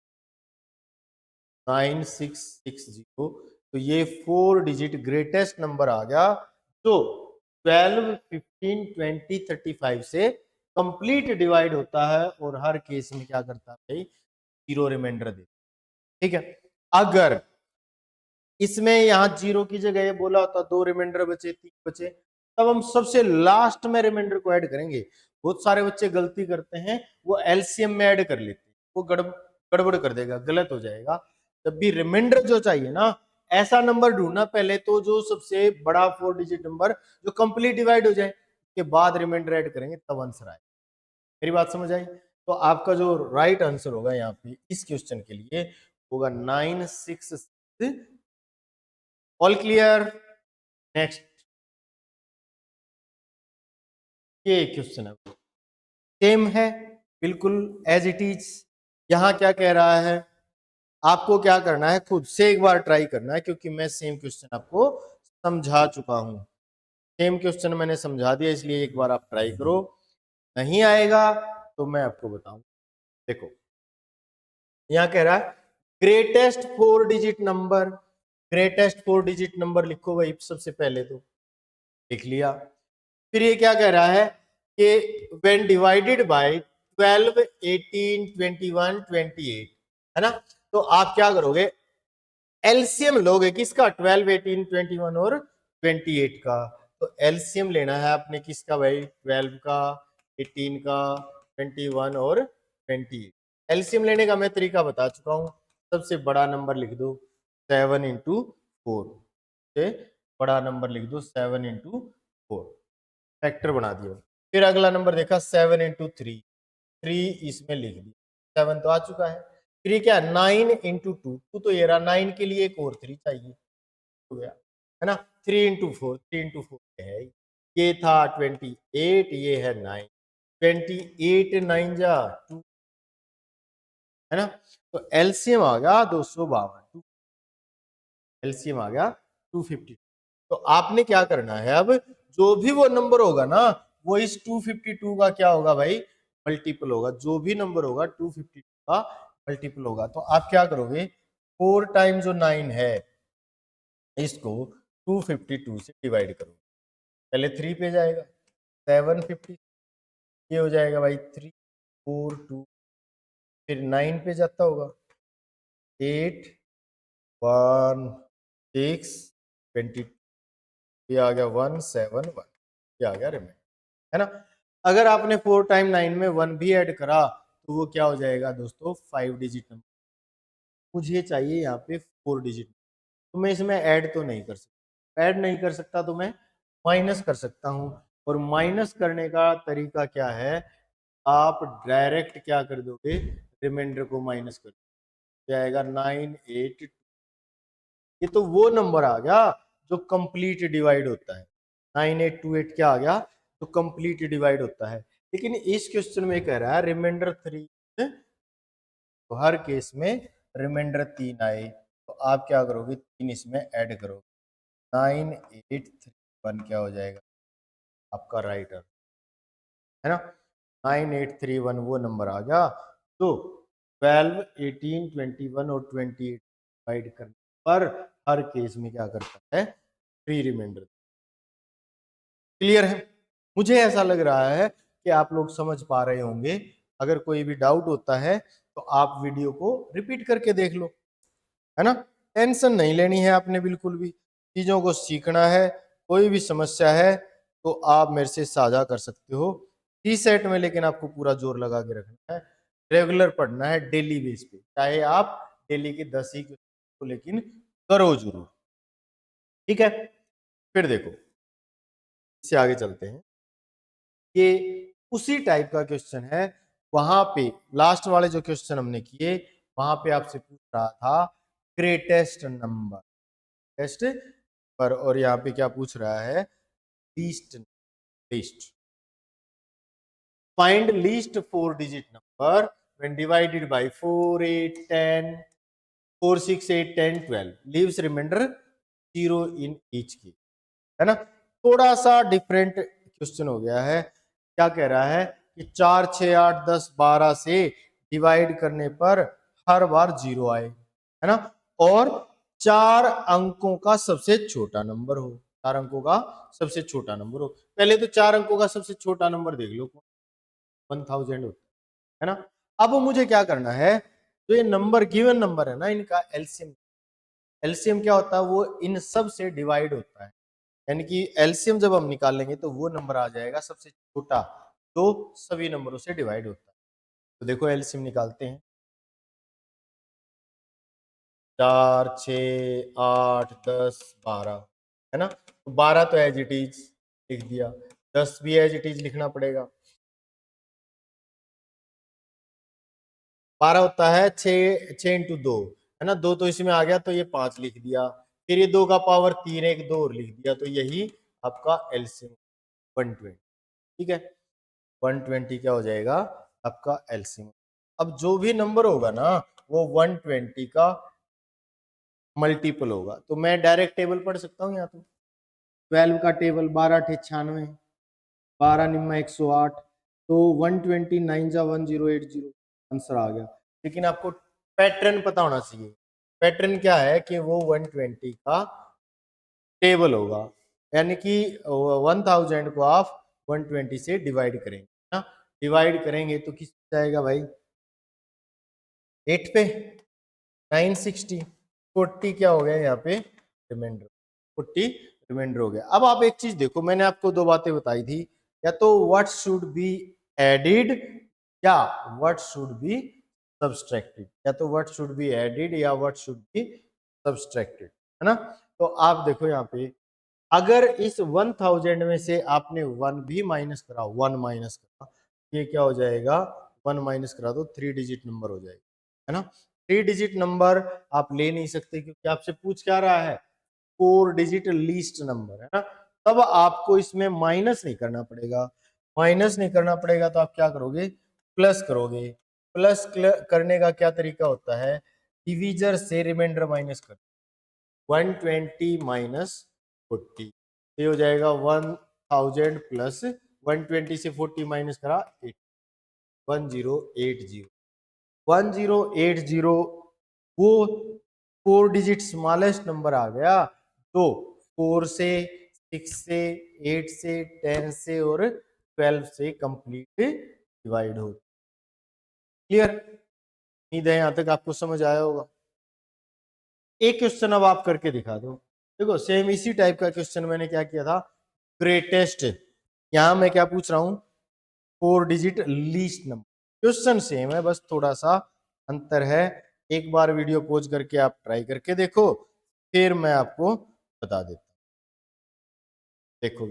Speaker 1: 9660। तो ये 4 डिजिट ग्रेटेस्ट नंबर आ गया जो 12 15 20 35 से कंप्लीट डिवाइड होता है और हर केस में क्या करता है भाई, 0 रिमाइंडर दे। ठीक है, अगर इसमें यहां 0 की जगह ये बोला होता 2 रिमाइंडर बचे 3 बचे, तब हम सबसे लास्ट में रिमाइंडर को ऐड करेंगे। बहुत सारे बच्चे गलती करते हैं, वो एलसीएम में ऐड कर लेते हैं, वो गड़बड़ कर देगा, गलत हो जाएगा। जब भी रिमाइंडर जो चाहिए ना, ऐसा नंबर ढूंढना पहले तो जो सबसे बड़ा 4 डिजिट नंबर जो कंप्लीट डिवाइड हो जाए, के बाद रिमाइंडर ऐड करेंगे तब आंसर आए। मेरी बात समझ आई? तो आपका जो राइट आंसर होगा यहाँ पे इस क्वेश्चन के लिए होगा 966। All clear? नेक्स्ट, ये क्वेश्चन है सेम है बिल्कुल एज इट इज। यहाँ क्या कह रहा है, आपको क्या करना है, खुद से एक बार ट्राई करना है, क्योंकि मैं सेम क्वेश्चन आपको समझा चुका हूं। सेम क्वेश्चन मैंने समझा दिया, इसलिए एक बार आप ट्राई करो। नहीं आएगा तो मैं आपको बताऊं। देखो यहाँ कह रहा है greatest 4 digit number. Greatest 4 digit number लिखो भाई सबसे पहले, तो लिख लिया। फिर ये क्या कह रहा है कि व्हेन डिवाइडेड बाय 12, 18, 21, 28, है ना। तो आप क्या करोगे, एलसीएम लोगे किसका, 12, 18, 21 और 28 का। तो एलसीएम लेना है आपने किसका भाई, 12 का, 18 का, 21 और 28। एलसीएम लेने का मैं तरीका बता चुका हूं। सबसे बड़ा नंबर लिख दो 7 into 4, से बड़ा नंबर लिख दो 7 into 4, फैक्टर बना दिया। फिर अगला नंबर देखा 7 into 3, 3 इसमें लिख दिया, 7 तो आ चुका है। फिर ये क्या 9 into 2, 2 तो ये रहा, 9 के लिए एक और 3 चाहिए, हो गया, है ना। 3 into 4, 3 into 4 है, ये था 28, ये है 9, 28 9 जा 2, है ना। तो एलसीएम आ गया 252, एलसीएम आ गया 250। तो आपने क्या करना है, अब जो भी वो नंबर होगा ना, वो इस 252 का क्या होगा भाई, मल्टीपल होगा। जो भी नंबर होगा 252 का मल्टीपल होगा। तो आप क्या करोगे, 4 टाइम जो 9 है इसको 252 से डिवाइड करो। पहले 3 पे जाएगा 750, ये हो जाएगा भाई 342। फिर 9 पे जाता होगा 8 1 6 22, ये आ गया 171, ये आ गया रिमेंडर, है ना। अगर आपने 4 टाइम 9 में 1 भी ऐड करा तो वो क्या हो जाएगा दोस्तों, 5 डिजिट नंबर। मुझे चाहिए यहाँ पे 4 डिजिट, तो मैं इसमें ऐड तो नहीं कर सकता। ऐड नहीं कर सकता तो मैं माइनस कर सकता हूँ। और माइनस करने का तरीका क्या है, आप डायरेक्ट क्या कर दोगे, रिमाइंडर को माइनस कर जाएगा 982। ये तो वो नंबर आ गया जो कंप्लीट डिवाइड होता है। 9828 क्या आ गया, तो कंप्लीट डिवाइड होता है। लेकिन इस क्वेश्चन में कह रहा है रिमाइंडर 3, तो हर केस में रिमाइंडर 3 आए, तो आप क्या करोगे, 3 इसमें ऐड करोगे। 9831 क्या हो जाएगा आपका राइट आंसर, है ना। 9831 वो नंबर आ गया। तो 12, 18, 21 और 28 डिवाइड करने पर हर केस में क्या करता है, 3 रिमाइंडर। क्लियर है? मुझे ऐसा लग रहा है कि आप लोग समझ पा रहे होंगे। अगर कोई भी डाउट होता है तो आप वीडियो को रिपीट करके देख लो, है ना। टेंशन नहीं लेनी है आपने बिल्कुल भी, चीजों को सीखना है। कोई भी समस्या है तो आप मेरे से साझा कर सकते हो। टी सेट में लेकिन आपको पूरा जोर लगा के रखना है, रेगुलर पढ़ना है डेली बेस पे, चाहे आप डेली के 10 ही को लेकिन करो जरूर, ठीक है। फिर देखो, इससे आगे चलते हैं। ये उसी टाइप का क्वेश्चन है, वहां पे लास्ट वाले जो क्वेश्चन हमने किए वहां पे आपसे पूछ रहा था ग्रेटेस्ट नंबर, टेस्ट पर, और यहाँ पे क्या पूछ रहा है, least, least, find least 4 digit number when divided by 4, 8, 10, 4, 6, 8, 10, 12 leaves remainder 0 in each की, है ना। थोड़ा सा डिफरेंट क्वेश्चन हो गया है। क्या कह रहा है कि 4, 6, 8, 10, 12 से डिवाइड करने पर हर बार 0 आए, है ना। और 4 अंकों का सबसे छोटा नंबर हो, 4 अंकों का सबसे छोटा नंबर हो। पहले तो 4 अंकों का सबसे छोटा नंबर देख लो, 1000 होता है ना। अब मुझे क्या करना है, तो ये नंबर गिवन नंबर है ना, इनका एलसीएम, एलसीएम क्या होता है, वो इन सब से डिवाइड होता है। यानी कि एलसीएम जब हम निकालेंगे तो वो नंबर आ जाएगा सबसे छोटा जो सभी नंबरों से डिवाइड होता है। तो देखो एलसीएम निकालते हैं, 4, 6, 8, 10, 12, है ना। तो 12 तो एज इट इज लिख दिया, 10 भी एज इट इज लिखना पड़ेगा, 12 होता है 6 इंटू 2, है ना, 2 तो इसमें आ गया तो ये 5 लिख दिया, फिर ये 2 का पावर 3 है, 1 2 और लिख दिया, तो यही आपका एलसीएम 120। ठीक है, 120 क्या हो जाएगा आपका एलसीएम। अब जो भी नंबर होगा ना वो 120 का मल्टीपल होगा, तो मैं डायरेक्ट टेबल पढ़ सकता हूँ यहाँ तो 12 का टेबल 12 8 96, 12 निम्मा 108, तो 129 जा 1080 आंसर आ गया। लेकिन आपको पैटर्न पता होना चाहिए। पैटर्न क्या है कि वो 120 का टेबल होगा, यानी कि 1000 को आप 120 से डिवाइड करेंगे ना, डिवाइड करेंगे तो किस जाएगा भाई 8 पे 960, 40 क्या हो गया यहाँ पे रिमाइंडर, 40 रिमाइंडर हो गया। अब आप एक चीज देखो, मैंने आपको दो बातें बताई थी, या तो व्हाट शुड बी एडिड या व्हाट शुड बी सब्सट्रैक्टेड, या तो व्हाट शुड बी एडिड या व्हाट शुड बी सब्सट्रैक्टेड, है ना। तो आप देखो यहाँ पे अगर इस 1000 में से आपने 1 भी माइनस करा, 1 माइनस करा, ये क्या हो जाएगा 1 माइनस करा तो 3 डिजिट नंबर हो जाएगा, है ना। 3 डिजिट नंबर आप ले नहीं सकते क्योंकि आपसे पूछ क्या रहा है 4 डिजिट लीस्ट नंबर, है ना। तब आपको इसमें माइनस नहीं करना पड़ेगा, माइनस नहीं करना पड़ेगा तो आप क्या करोगे प्लस करोगे। प्लस करने का क्या तरीका होता है, डिवीजर से रिमाइंडर माइनस कर 120 माइनस 40, ये हो जाएगा 1000 प्लस 120 से 40 माइनस करा 8, 1080, 1080 वो 4 डिजिट स्मॉलेस्ट नंबर आ गया, तो 4 से 6 से 8 से 10 से और 12 से कंप्लीट डिवाइड हो। क्लियर, उम्मीद है यहां तक आपको समझ आया होगा। एक क्वेश्चन अब आप करके दिखा दो, देखो सेम इसी टाइप का क्वेश्चन मैंने क्या किया था ग्रेटेस्ट, यहां मैं क्या पूछ रहा हूं 4 digit least number, question same है बस थोड़ा सा अंतर है। एक बार वीडियो पॉज करके आप ट्राई करके देखो, फिर मैं आपको बता देता हूं। देखो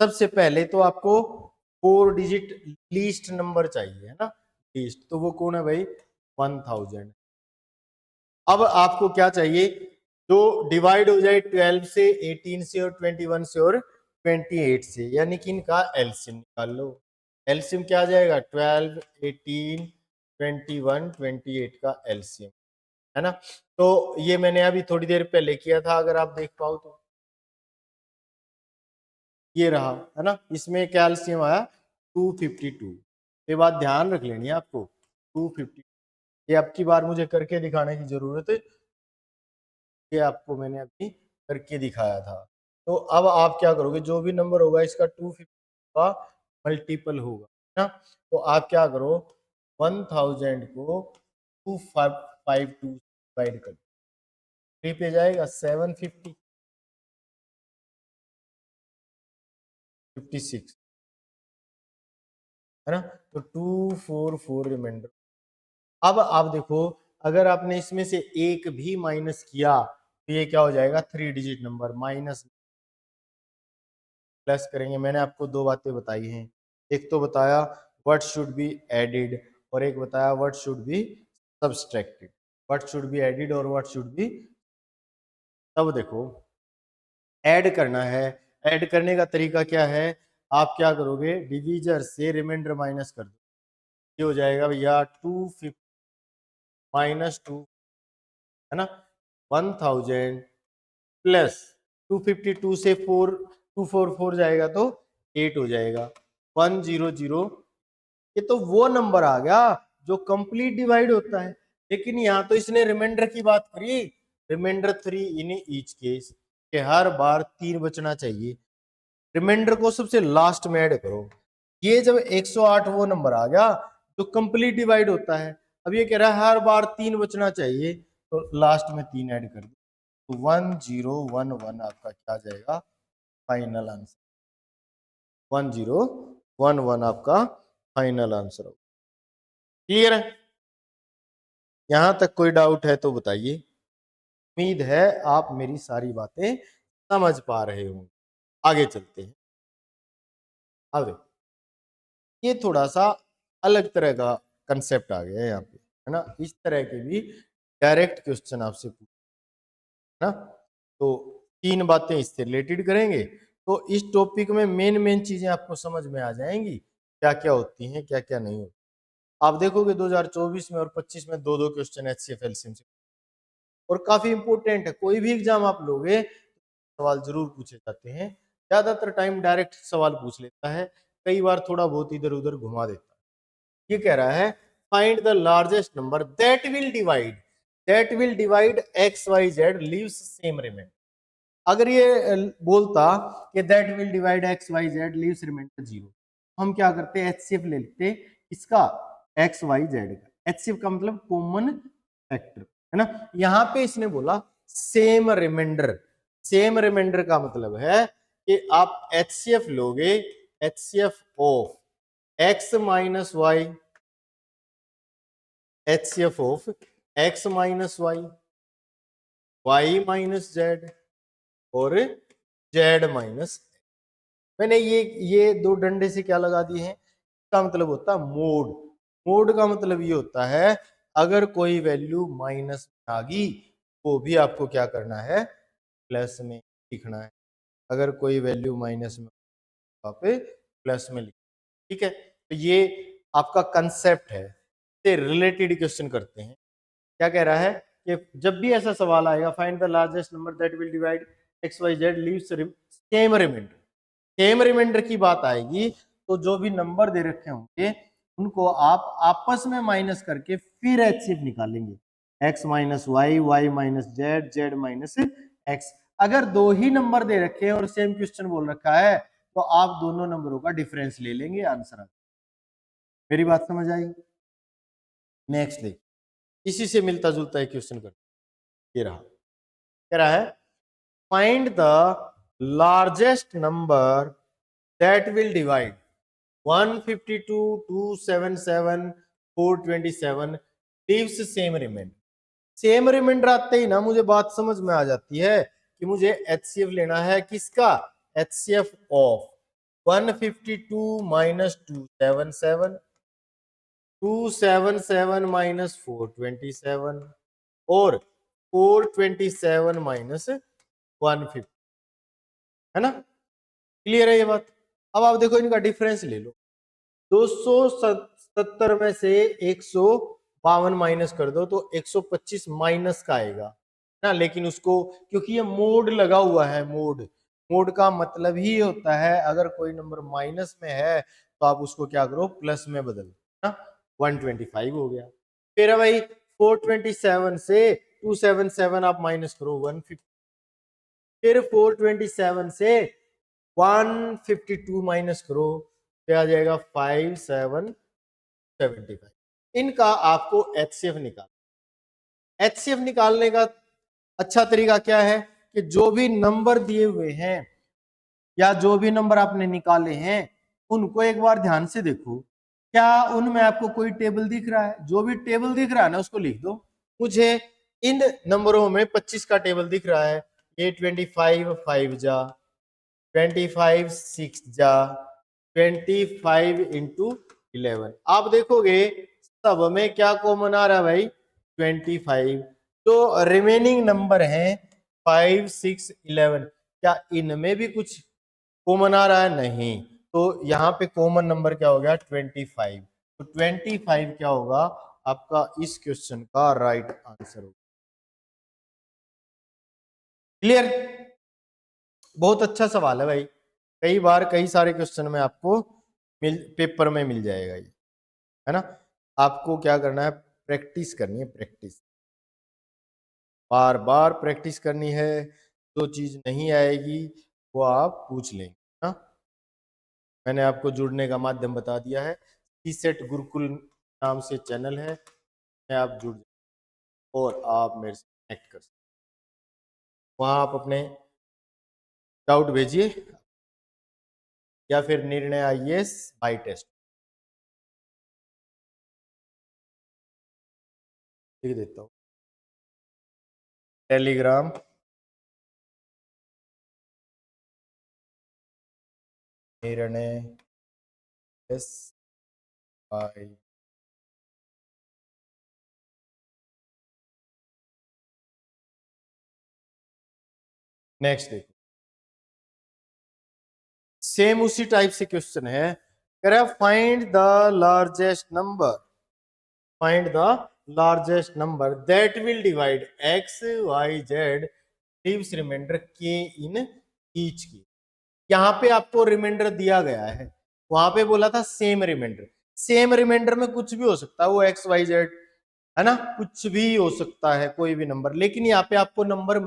Speaker 1: सबसे पहले तो आपको 4 डिजिट लीस्ट नंबर चाहिए, है ना, लीस्ट, तो वो कौन है भाई 1000। अब आपको क्या चाहिए जो डिवाइड हो जाए 12 से 18 से और 21 से और 28 से, यानी कि इनका एलसीएम निकाल लो। एलसीएम क्या आ जाएगा 12 18 21 28 का एलसीएम, है ना। तो ये मैंने अभी थोड़ी देर पहले किया था, अगर आप देख पाओ तो ये रहा, है ना, इसमें कैल्शियम आया 252। ये बात ध्यान रख लेनी है आपको 250, ये अब की बार मुझे करके दिखाने की जरूरत है, ये आपको मैंने अभी करके दिखाया था। तो अब आप क्या करोगे जो भी नंबर होगा इसका 250 का मल्टीपल होगा, है ना। तो आप क्या करो 1000 को 252 डिवाइड कर 3 पे जाएगा 750 56, है ना, तो 244 रिमाइंडर। अब आप देखो अगर आपने इसमें से एक भी माइनस किया तो ये क्या हो जाएगा 3 डिजिट नंबर, माइनस प्लस करेंगे। मैंने आपको दो बातें बताई हैं, एक तो बताया व्हाट शुड बी एडिड और एक बताया what should B subtracted, what should be added और व्हाट शुड बी। तब देखो ऐड करना है, ऐड करने का तरीका क्या है, आप क्या करोगे डिवीजर से रिमाइंडर माइनस कर दो, ये हो जाएगा भैया 250 माइनस 2, है ना, 1000 प्लस 252 से 244 जाएगा तो 8 हो जाएगा 100। ये तो वो नंबर आ गया जो कंप्लीट डिवाइड होता है, लेकिन यहाँ तो इसने रिमाइंडर की बात करी, रिमाइंडर 3 इन ईच केस, के हर बार 3 बचना चाहिए, रिमाइंडर को सबसे लास्ट में ऐड करो। ये जब 108 वो नंबर आ गया जो कंप्लीट डिवाइड होता है, अब ये कह रहा है हर बार 3 बचना चाहिए, तो लास्ट में 3 ऐड कर दो, तो 1011 आपका क्या आ जाएगा फाइनल आंसर, 1011 आपका फाइनल आंसर होगा। क्लियर है, यहां तक कोई डाउट है तो बताइए। उम्मीद है आप मेरी सारी बातें समझ पा रहे होंगे। आगे चलते हैं। अब देखो, ये थोड़ा सा अलग तरह का कंसेप्ट आ गया है यहाँ पे, है ना। इस तरह के भी डायरेक्ट क्वेश्चन आपसे पूछ, है ना। तो तीन बातें इससे रिलेटेड करेंगे, तो इस टॉपिक में मेन मेन चीजें आपको समझ में आ जाएंगी, क्या क्या होती हैं क्या क्या नहीं होती। आप देखोगे 2024 में और 25 में दो दो क्वेश्चन HCF LCM से, और काफी इंपॉर्टेंट है। कोई भी एग्जाम आप लोगे सवाल जरूर पूछे जाते हैं। ज्यादातर टाइम डायरेक्ट सवाल पूछ लेता है, कई बार थोड़ा बहुत इधर उधर घुमा देता है। ये कह रहा है find the largest number that will divide X Y Z leaves same remainder. अगर ये बोलता कि that will divide X Y Z leaves remainder zero, हम क्या करते हैं, एचसीएफ ले लेते इसका, एक्स वाई जेड का। एचसीएफ का मतलब कॉमन फैक्टर, है ना। यहां पे इसने बोला सेम रिमाइंडर। सेम रिमाइंडर का मतलब है कि आप एचसीएफ लोगे, HCF of X minus Y, HCF of X minus Y, Y minus Z और जेड माइनस। मैंने ये दो डंडे से क्या लगा दिए हैं, इसका मतलब होता है मोड। मोड का मतलब ये होता है अगर कोई वैल्यू माइनस में आ गई वो भी आपको क्या करना है, प्लस में लिखना है। अगर कोई वैल्यू माइनस में पे प्लस में लिख, ठीक है। तो ये आपका कंसेप्ट है, से रिलेटेड क्वेश्चन करते हैं। क्या कह रहा है कि जब भी ऐसा सवाल आएगा find the largest number that will divide X Y Z leaves same remainder, same remainder की बात आएगी तो जो भी नंबर दे रखे होंगे उनको आप आपस में माइनस करके फिर एचसीएफ निकालेंगे, X minus Y, Y minus Z, Z minus X. अगर दो ही नंबर दे रखे हैं और सेम क्वेश्चन बोल रखा है तो आप दोनों नंबरों का डिफरेंस ले लेंगे, आंसर आ। मेरी बात समझ आई। नेक्स्ट देख, इसी से मिलता जुलता एक क्वेश्चन कर, ये रहा। कह रहा है find the largest number that will divide 152, 277, 427 leaves same remainder. Same remainder आते ही ना मुझे बात समझ में आ जाती है कि मुझे एचसीएफ लेना है, किसका, एचसीएफ ऑफ 152 माइनस 277, 277 माइनस 427 और 427 माइनस 150, है ना। क्लियर है ये बात। अब आप देखो इनका डिफरेंस ले लो, 270 में से 152 माइनस कर दो तो 125 माइनस का आएगा ना। लेकिन उसको क्योंकि ये मोड लगा हुआ है, मोड, मोड का मतलब ही होता है अगर कोई नंबर माइनस में है तो आप उसको क्या करो, प्लस में बदल ना। 125 हो गया। फिर है भाई 427 से 277 आप माइनस करो 150, फिर 427 से 152 माइनस करो, क्या आ जाएगा 5775। इनका आपको एचसीएफ एचसीएफ निकालने का अच्छा तरीका क्या है कि जो भी नंबर दिए हुए हैं या जो भी नंबर आपने निकाले हैं उनको एक बार ध्यान से देखो, क्या उनमें आपको कोई टेबल दिख रहा है। जो भी टेबल दिख रहा है ना उसको लिख दो। मुझे इन नंबरों में 25 का टेबल दिख रहा है, ये 25 5 जा, 25 6 जा, 25 इंटू 11। आप देखोगे सब में क्या कॉमन आ रहा है भाई, 25। तो रिमेनिंग नंबर है 5 6 11, क्या इनमें भी कुछ कॉमन आ रहा है, नहीं। तो यहाँ पे कॉमन नंबर क्या हो गया, 25। तो 25 क्या होगा आपका इस क्वेश्चन का राइट आंसर होगा। क्लियर, बहुत अच्छा सवाल है भाई, कई बार कई सारे क्वेश्चन में आपको पेपर में मिल जाएगा ये, है ना। आपको क्या करना है, प्रैक्टिस करनी है, प्रैक्टिस, बार बार प्रैक्टिस करनी है। जो चीज नहीं आएगी वो आप पूछ लेंगे ना। मैंने आपको जुड़ने का माध्यम बता दिया है, सीसेट गुरुकुल नाम से चैनल है, में आप जुड़ और आप मेरे से कनेक्ट कर सकते, वहां आप अपने डाउट भेजिए या फिर निर्णय आईएएस बाई टेस्ट लिख देता हूँ, टेलीग्राम निर्णय एस वाई। नेक्स्ट देखो, सेम उसी टाइप से क्वेश्चन है, कह रहा find the largest number, find the largest number that will divide X Y Z leaves remainder K in each की। यहाँ पे आपको रिमाइंडर दिया गया है, वहां पे बोला था सेम रिमाइंडर। सेम रिमाइंडर में कुछ भी हो सकता है, वो एक्स वाई जेड है ना, कुछ भी हो सकता है कोई भी नंबर, लेकिन यहाँ पे आपको नंबर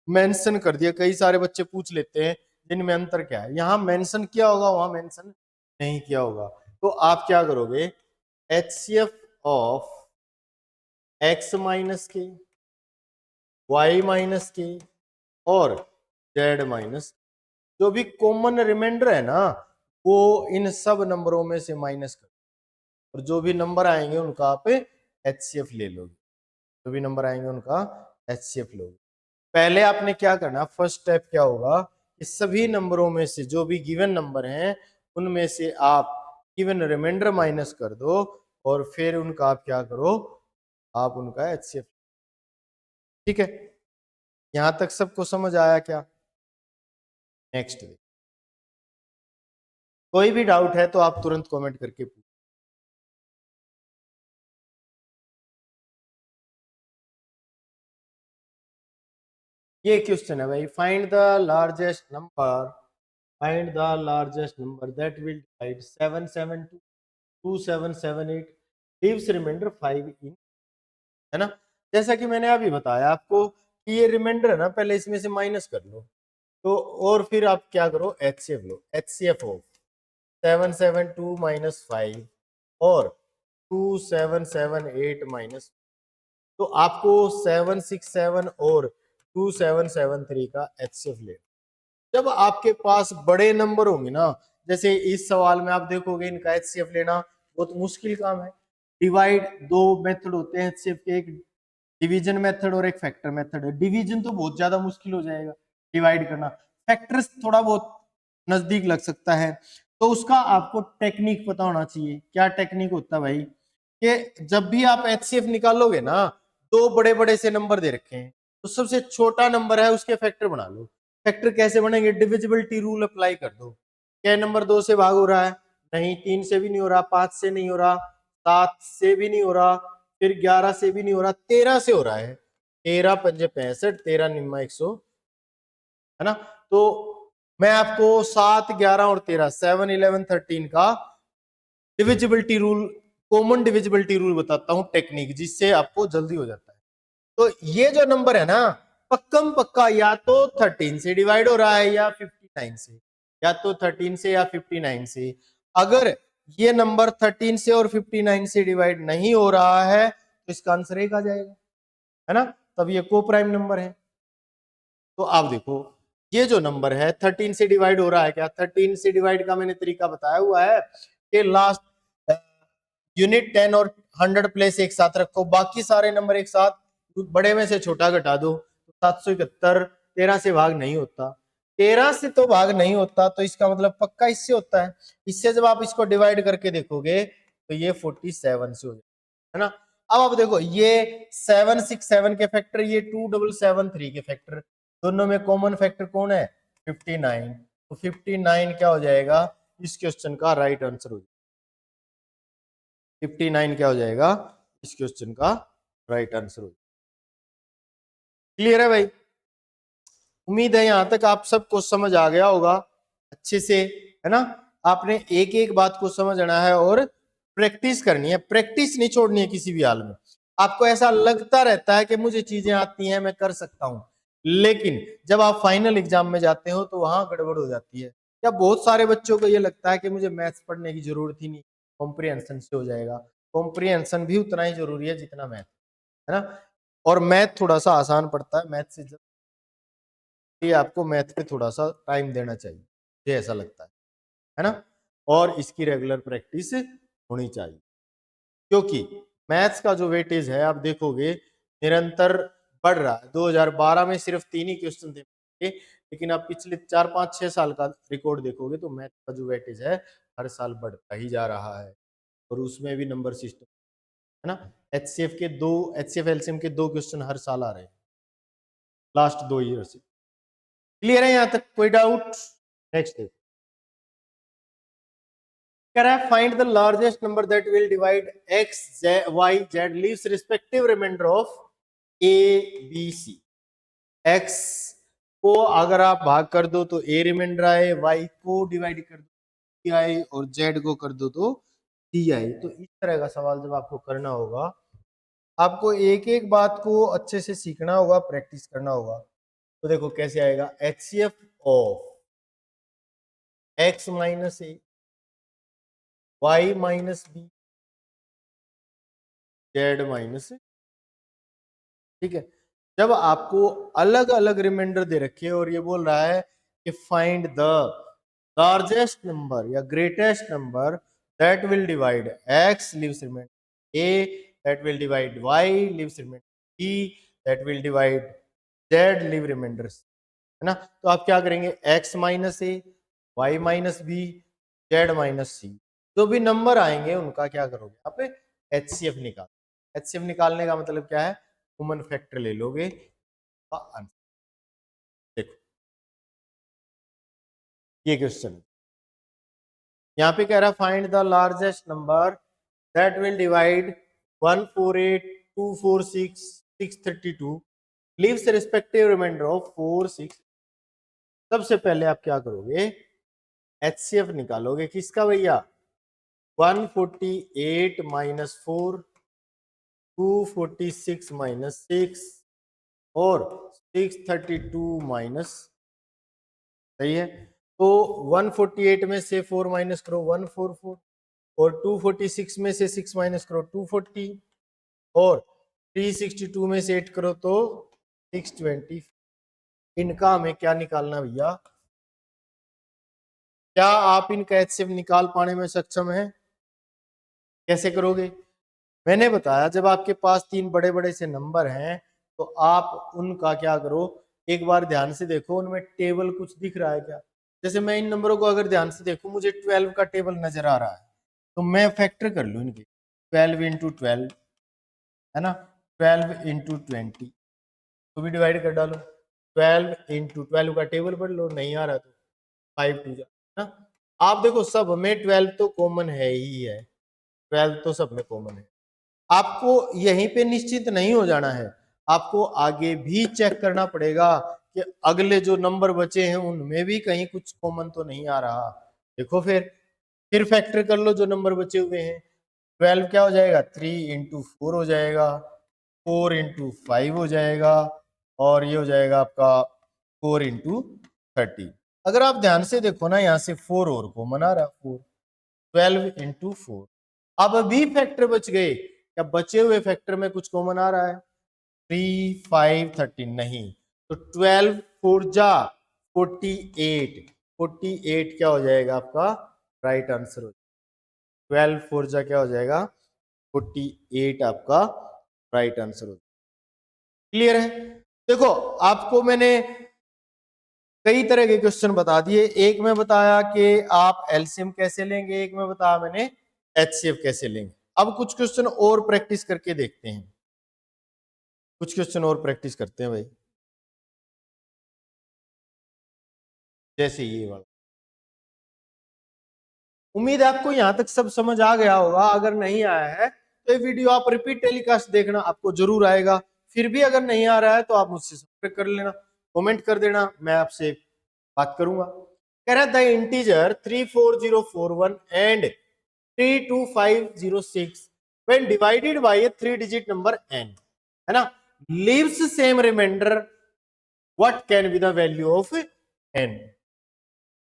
Speaker 1: मेंशन कर दिया। कई सारे बच्चे पूछ लेते हैं जिनमें अंतर क्या है, यहाँ मेंशन किया होगा वहां मेंशन नहीं किया होगा। तो आप क्या करोगे, एचसीएफ ऑफ एक्स माइनस के, वाई माइनस के और जेड माइनस, जो भी कॉमन रिमाइंडर है ना वो इन सब नंबरों में से माइनस कर, और जो भी नंबर आएंगे उनका आप एचसीएफ ले लोगे, जो भी नंबर आएंगे उनका एचसीएफ लोगे। पहले आपने क्या करना, फर्स्ट स्टेप क्या होगा, इस सभी नंबरों में से जो भी गिवन नंबर हैं उनमें से आप गिवन रिमाइंडर माइनस कर दो, और फिर उनका आप क्या करो, आप उनका एचसीएफ। ठीक है, यहां तक सबको समझ आया क्या? नेक्स्ट, कोई भी डाउट है तो आप तुरंत कमेंट करके पूछ। ये क्वेश्चन है भाई, find the largest number, find the largest number that will divide 772 2778 leaves remainder 5 in, है ना। जैसा कि मैंने अभी बताया आपको कि ये रिमाइंडर है ना, पहले इसमें से माइनस कर लो, तो और फिर आप क्या करो, एचसीएफ लो। एचसीएफ हो 772 माइनस 5 और 2778 माइनस, तो आपको 767 और 2773 का एचसीएफ ले। जब आपके पास बड़े नंबर होंगे ना, जैसे इस सवाल में आप देखोगे इनका एचसीएफ लेना बहुत मुश्किल काम है। डिवाइड, दो मेथड होते हैं एचसीएफ के, एक डिवीजन मेथड और एक फैक्टर मेथड है। डिवीजन तो बहुत ज्यादा मुश्किल हो जाएगा डिवाइड करना, फैक्टर्स थोड़ा बहुत नजदीक लग सकता है। तो उसका आपको टेक्निक पता होना चाहिए। क्या टेक्निक होता है भाई, कि जब भी आप एचसीएफ निकालोगे ना, दो बड़े बड़े से नंबर दे रखे हैं, तो सबसे छोटा नंबर है उसके फैक्टर बना लो। फैक्टर कैसे बनेंगे, डिविजिबिलिटी रूल अप्लाई कर दो। क्या नंबर दो से भाग हो रहा है? नहीं, तीन से भी नहीं हो रहा, पांच से नहीं हो रहा, सात से भी नहीं हो रहा, फिर 11 से भी नहीं हो रहा, 13 से हो रहा है। 13 पंजे 65, 13 निम्मा 100, है ना। तो मैं आपको 7, 11 और 13, 7, 11, 13 का divisibility rule, common divisibility rule बताता हूं, टेक्निक, जिससे आपको जल्दी हो जाता है। तो ये जो नंबर है ना, पक्कम पक्का या तो 13 से डिवाइड हो रहा है या 59 से, या तो 13 से या 59 से। अगर ये नंबर 13 से और 59 से डिवाइड नहीं हो रहा है तो इसका आंसर एक आ जाएगा, है ना, तब ये को प्राइम नंबर है। तो आप देखो, ये जो नंबर है 13 से डिवाइड हो रहा है क्या, 13 से डिवाइड का मैंने तरीका बताया हुआ है कि लास्ट यूनिट 10 और 100 प्लेस एक साथ रखो, बाकी सारे नंबर एक साथ, बड़े में से छोटा घटा दो। 771 13 से भाग नहीं होता, 13 से तो भाग नहीं होता, तो इसका मतलब पक्का इससे होता है। इससे जब आप इसको डिवाइड करके देखोगे तो ये 47 से हो जाएगा, है ना। अब आप देखो, ये 767 के फैक्टर, ये 2773 के फैक्टर, दोनों में कॉमन फैक्टर कौन है, 59। तो 59 क्या हो जाएगा, इस क्वेश्चन का राइट आंसर हो जाएगा। 59 क्या हो जाएगा, इस क्वेश्चन का राइट आंसर हो जाएगा। क्लियर है भाई? उम्मीद है यहां तक आप सबको समझ आ गया होगा अच्छे से, है ना। आपने एक एक बात को समझना है और प्रैक्टिस करनी है, प्रैक्टिस नहीं छोड़नी है किसी भी हाल में। आपको ऐसा लगता रहता है कि मुझे चीजें आती हैं, मैं कर सकता हूं, लेकिन जब आप फाइनल एग्जाम में जाते हो तो वहां गड़बड़ हो जाती है। या बहुत सारे बच्चों को ये लगता है कि मुझे मैथ्स पढ़ने की जरूरत ही नहीं, कॉम्प्रिहेंशन से हो जाएगा। कॉम्प्रिहेंशन भी उतना ही जरूरी है जितना मैथ, है ना। और मैथ थोड़ा सा आसान पड़ता है मैथ से, ये आपको मैथ पे थोड़ा सा टाइम देना चाहिए, मुझे ऐसा लगता है ना। और इसकी रेगुलर प्रैक्टिस होनी चाहिए, क्योंकि मैथ्स का जो वेटेज है आप देखोगे निरंतर बढ़ रहा है। 2012 में सिर्फ 3 ही क्वेश्चन थे, लेकिन आप पिछले 4, 5, 6 साल का रिकॉर्ड देखोगे तो मैथ का जो वेटेज है हर साल बढ़ता ही जा रहा है और उसमें भी नंबर सिस्टम है ना। एचसीएफ एलसीएम के 2 क्वेश्चन हर साल आ रहे हैं लास्ट 2 ईयर से। क्लियर है यहां तक, कोई डाउट? नेक्स्ट देखो, कह रहा है find the largest number that will divide X Y Z leaves respective remainder of A B C. X को अगर आप भाग कर दो तो ए रिमाइंडर आए, वाई को डिवाइड कर दो सी आए और जेड को कर दो तो सी आए। तो इस तरह का सवाल जब आपको करना होगा, आपको एक एक बात को अच्छे से सीखना होगा, प्रैक्टिस करना होगा। तो देखो कैसे आएगा, HCF of X minus A Y minus B Z minus, ठीक है। जब आपको अलग अलग रिमाइंडर दे रखे और ये बोल रहा है कि फाइंड द लार्जेस्ट नंबर या greatest number that will divide X leaves remainder A, that will divide Y leaves remainder B, that will divide Z leave remainder, है ना। तो आप क्या करेंगे, X minus A Y minus B Z minus C, जो भी number आएंगे उनका क्या करोगे, आप एचसीएफ निकाल। एचसीएफ निकालने का मतलब क्या है, कॉमन फैक्टर ले लोगे का आंसर। देखो ये क्वेश्चन यहाँ पे कह रहा है find the largest number that will divide 148 246 632 leaves respective remainder of 4 6। सबसे पहले आप क्या करोगे, एचसीएफ निकालोगे किसका भैया, 148 माइनस 4 246 माइनस 6 और 632 माइनस, सही है। तो 148 में से 4 माइनस करो 144 और 246 में से 6 माइनस करो 240 और 362 में से 8 करो तो 620। इनका हमें क्या निकालना भैया, क्या आप इनका एचसीएफ निकाल पाने में सक्षम हैं? कैसे करोगे, मैंने बताया जब आपके पास 3 बड़े बड़े से नंबर हैं तो आप उनका क्या करो, एक बार ध्यान से देखो उनमें टेबल कुछ दिख रहा है क्या। जैसे मैं इन नंबरों को अगर ध्यान से देखूं, मुझे 12 का टेबल नजर आ रहा है, तो मैं फैक्टर कर लूं इनके, 12 इंटू 12 है ना, 12 इंटू 20 तो भी डिवाइड कर डालो, 12 इंटू 12 का टेबल पढ़ लो, नहीं आ रहा तो 5 टू जा ना। आप देखो सब में 12 तो कॉमन है ही है, 12 तो सब में कॉमन है। आपको यहीं पे निश्चित नहीं हो जाना है, आपको आगे भी चेक करना पड़ेगा कि अगले जो नंबर बचे हैं उनमें भी कहीं कुछ कॉमन तो नहीं आ रहा। देखो फिर फैक्टर कर लो जो नंबर बचे हुए हैं, 12 क्या हो जाएगा, 3 इंटू 4 हो जाएगा, 4 इंटू 5 हो जाएगा और ये हो जाएगा आपका 4 इंटू 30। अगर आप ध्यान से देखो ना, यहाँ से 4 और कॉमन आ रहा, 4 12 इंटू 4। अब भी फैक्टर बच गए, क्या बचे हुए फैक्टर में कुछ कॉमन आ रहा है, 3 5 13 नहीं, तो 12 4 जा 48, 48 क्या हो जाएगा आपका राइट आंसर हो, 12 4 जा क्या हो जाएगा 48 आपका राइट आंसर हो। क्लियर है? देखो आपको मैंने कई तरह के क्वेश्चन बता दिए, एक में बताया कि आप एलसीएम कैसे लेंगे, एक में बताया मैंने एचसीएफ कैसे लेंगे। अब कुछ क्वेश्चन और प्रैक्टिस करके देखते हैं, कुछ क्वेश्चन और प्रैक्टिस करते हैं भाई, जैसे ये वाला। उम्मीद है आपको यहां तक सब समझ आ गया होगा, अगर नहीं आया है तो ये वीडियो आप रिपीट टेलीकास्ट देखना, आपको जरूर आएगा। फिर भी अगर नहीं आ रहा है तो आप मुझसे संपर्क कर लेना, कमेंट कर देना, मैं आपसे बात करूंगा। कह रहा है the integer 34041 and 32506 when divided by a 3 digit number n, है ना, leaves same remainder, what can be the value of n?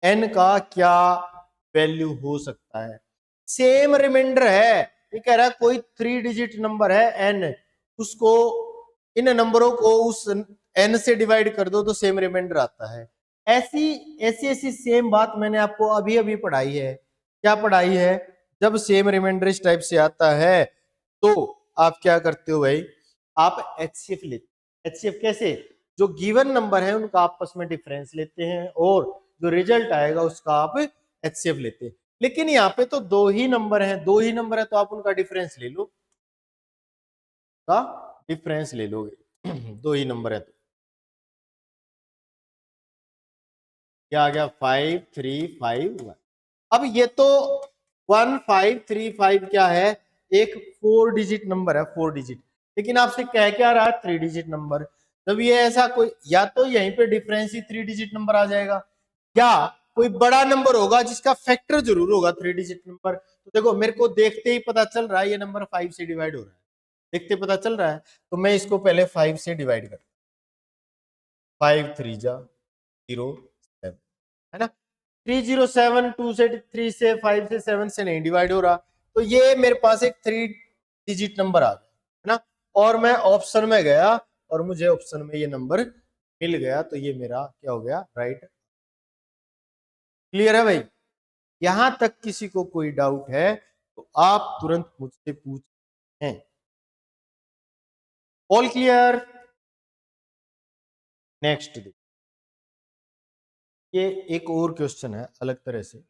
Speaker 1: n का क्या वैल्यू हो सकता है, सेम रिमाइंडर है, ये कह रहा है कोई 3 डिजिट नंबर है n, उसको इन नंबरों को उस n से डिवाइड कर दो तो सेम रिमाइंडर आता है। ऐसी ऐसी सेम बात मैंने आपको अभी अभी पढ़ाई है। क्या पढ़ाई है, जब सेम रिमाइंडर इस टाइप से आता है तो आप क्या करते हो भाई, आप एचसीएफ लेते। एचसीएफ कैसे, जो गिवन नंबर है उनका आपस में डिफरेंस लेते हैं और जो रिजल्ट आएगा उसका आप एचसीएफ लेते हैं। लेकिन यहाँ पे तो दो ही नंबर है तो आप उनका डिफरेंस ले लो, का डिफरेंस ले लोगे। दो ही नंबर है तो क्या आ गया 5351। अब ये तो 1535 क्या है, एक 4 डिजिट नंबर है, 4 डिजिट, लेकिन आपसे कह क्या रहा है 3 डिजिट नंबर। जब ये ऐसा कोई, या तो यहीं पे डिफरेंस ही 3 डिजिट नंबर आ जाएगा, या कोई बड़ा नंबर होगा जिसका फैक्टर जरूर होगा 3 डिजिट नंबर। तो देखो मेरे को देखते ही पता चल रहा है ये नंबर 5 से डिवाइड हो रहा है, देखते पता चल रहा है, तो मैं इसको पहले 5 से डिवाइड कर, 5 3 जा 0 7, है ना। 307, 2 से 3 से 5 से 7 से नहीं डिवाइड हो रहा, तो ये मेरे पास एक 3 डिजिट नंबर आ गया, है ना। और मैं ऑप्शन में गया और मुझे ऑप्शन में ये नंबर मिल गया, तो ये मेरा क्या हो गया, राइट। क्लियर है भाई? यहां तक किसी को कोई डाउट है तो आप तुरंत मुझसे पूछ हैं। All clear? नेक्स्ट ये एक और क्वेश्चन है अलग तरह से,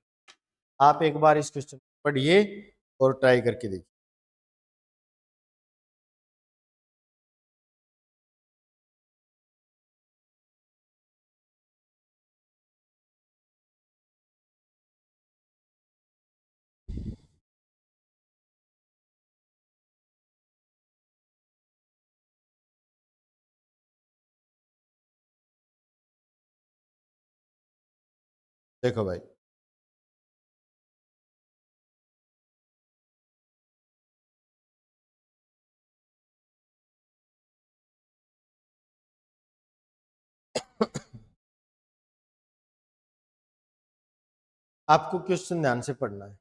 Speaker 1: आप एक बार इस क्वेश्चन पढ़िए और ट्राई करके देखिए। देखो भाई, आपको क्वेश्चन ध्यान से पढ़ना है।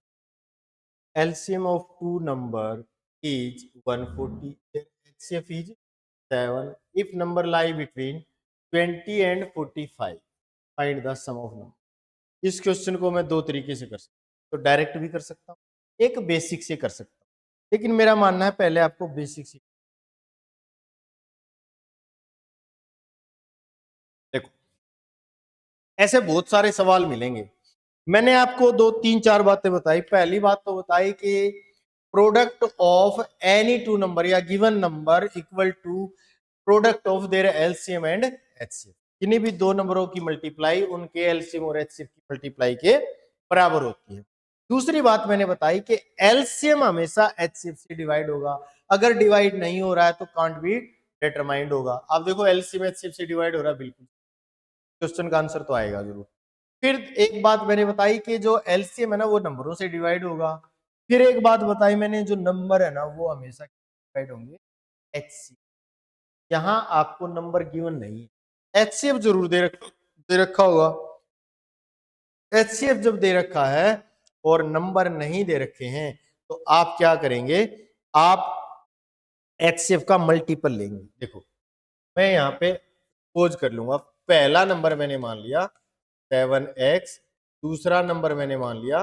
Speaker 1: LCM of two number is 140, HCF is 7 if number lie between 20 and 45, find the sum of number। इस क्वेश्चन को मैं दो तरीके से कर सकता हूँ, तो डायरेक्ट भी कर सकता हूँ, एक बेसिक से कर सकता हूँ, लेकिन मेरा मानना है पहले आपको बेसिक से। देखो ऐसे बहुत सारे सवाल मिलेंगे, मैंने आपको दो तीन चार बातें बताई। पहली बात तो बताई कि product of any two number या given number equal to product of their LCM and HCF, किन्हीं भी दो नंबरों की मल्टीप्लाई उनके एलसीएम और एचसीएफ की मल्टीप्लाई के बराबर होती है। दूसरी बात मैंने बताई कि एलसीएम हमेशा एचसीएफ से डिवाइड होगा, अगर डिवाइड नहीं हो रहा है तो कांट बी डिटरमाइंड होगा। अब देखो एलसीएम एचसीएफ से डिवाइड हो रहा है, बिल्कुल क्वेश्चन का आंसर तो आएगा जरूर। फिर एक बात मैंने बताई कि जो एलसीएम है ना वो नंबरों से डिवाइड होगा। फिर एक बात बताई मैंने, जो नंबर है ना वो हमेशा डिवाइड होंगे एचसीएफ। यहाँ आपको नंबर गिवन नहीं है, एचसीएफ जरूर दे रखा होगा। एचसीएफ जब दे रखा है और नंबर नहीं दे रखे हैं तो आप क्या करेंगे, आप एचसीएफ का मल्टीपल लेंगे। देखो मैं यहाँ पे पोज कर लूंगा, पहला नंबर मैंने मान लिया 7x, दूसरा नंबर मैंने मान लिया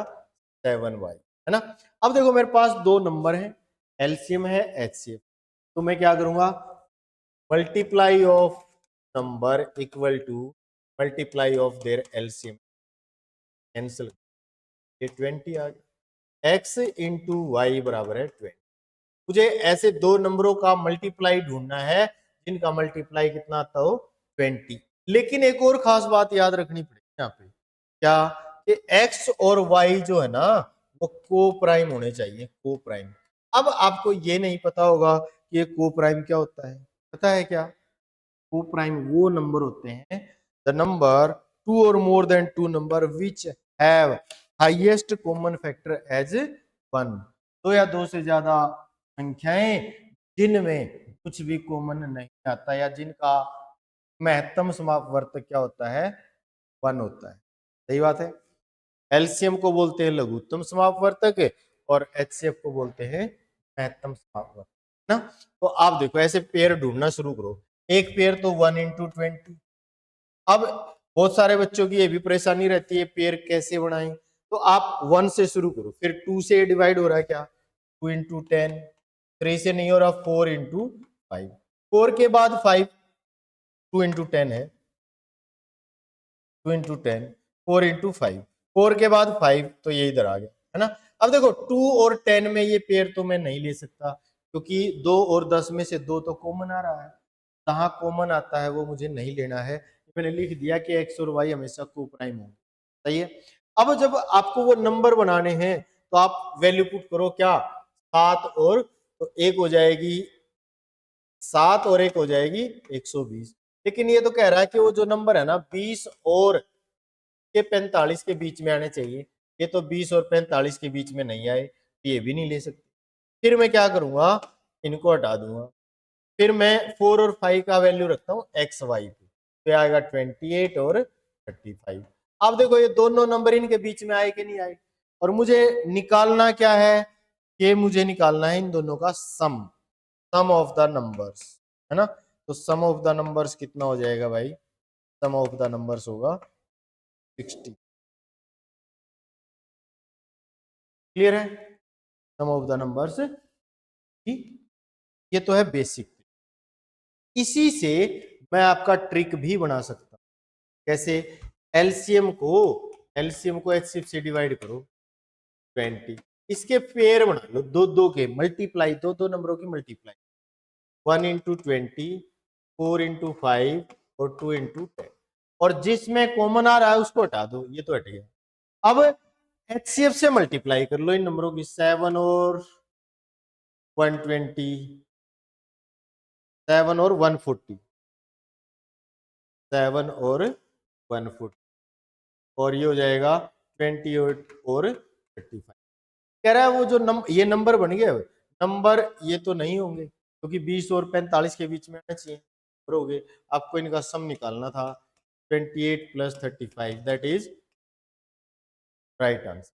Speaker 1: 7y, है ना। अब देखो मेरे पास दो नंबर हैं, एलसीएम है एचसीएफ, तो मैं क्या करूंगा, multiply of number equal to multiply of their LCM, cancel, ये 20 आ गया, x इंटू वाई बराबर है 20। मुझे ऐसे दो नंबरों का मल्टीप्लाई ढूंढना है जिनका मल्टीप्लाई कितना आता हो 20। लेकिन एक और खास बात याद रखनी पड़ेगी यहाँ पे, क्या कि x और y जो है ना वो को प्राइम होने चाहिए, को प्राइम। अब आपको ये नहीं पता होगा कि ये को प्राइम क्या होता है, पता है क्या? को प्राइम वो नंबर होते हैं, द नंबर टू और more than two number which have highest common factor as 1, दो या दो से ज्यादा संख्याएं जिनमें कुछ भी कॉमन नहीं आता या जिनका महत्तम समापवर्तक क्या होता है, 1 होता है। सही बात है। एलसीएम को बोलते हैं लघुत्तम समापवर्तक और एचसीएफ को बोलते हैं महत्तम समापवर्तक ना। तो आप देखो ऐसे पेयर ढूंढना शुरू करो, एक पेयर तो 1 इंटू 20। अब बहुत सारे बच्चों की ये भी परेशानी रहती है पेयर कैसे बनाएं, तो आप 1 से शुरू करो, फिर 2 से डिवाइड हो रहा है क्या, 2 इंटू 10, 3 से नहीं हो रहा 4 इंटू 5, 4 के बाद 5, 2 इंटू 10 है, 2 इंटू 10, 4 इंटू 5, 4 के बाद 5, तो ये इधर आ गया, है ना। अब देखो 2 और 10 में ये पेयर तो मैं नहीं ले सकता, क्योंकि 2 और 10 में से 2 तो कॉमन आ रहा है, कहाँ कॉमन आता है वो मुझे नहीं लेना है। मैंने लिख दिया कि एक्स और वाई हमेशा को प्राइम होंगे, सही है। अब जब आपको वो नंबर बनाने हैं तो आप वैल्यू पुट करो, क्या 7 और तो 1 हो जाएगी 7 और 1 हो जाएगी 120। लेकिन ये तो कह रहा है कि वो जो नंबर है ना 20 और के 45 के बीच में आने चाहिए, ये तो 20 और 45 के बीच में नहीं आए, ये भी नहीं ले सकते। फिर मैं क्या करूंगा, इनको हटा दूंगा। फिर मैं 4 और 5 का वैल्यू रखता हूँ एक्स वाई पे, तो आएगा 28 और 35। अब देखो ये दोनों नंबर इनके बीच में आए कि नहीं आए, और मुझे निकालना क्या है, ये मुझे निकालना है इन दोनों का सम ऑफ द नंबर्स, है ना। तो सम ऑफ द नंबर्स कितना हो जाएगा भाई, सम ऑफ द नंबर्स होगा 60। क्लियर है, सम ऑफ द नंबर्स। ये तो है बेसिक। इसी से मैं आपका ट्रिक भी बना सकता हूं, कैसे, एलसीएम को एचसीएफ से डिवाइड करो 20, इसके पेयर बना लो, दो दो के मल्टीप्लाई, दो दो नंबरों की मल्टीप्लाई, 1 इंटू 20, 4 इंटू 5 और 2 इंटू 10, और जिसमें कॉमन आ रहा है उसको हटा दो, ये तो हट गया। अब एचसीएफ से मल्टीप्लाई कर लो इन नंबरों की, 7 और 120, 7 और 140, 7 और 140, और ये हो जाएगा 28 और 35। कह रहा है वो जो ये नंबर बन गए, नंबर ये तो नहीं होंगे, क्योंकि 20 और 45 के बीच में आना चाहिए, और हो गए। आपको इनका सम निकालना था, 28 plus 35, that is right answer.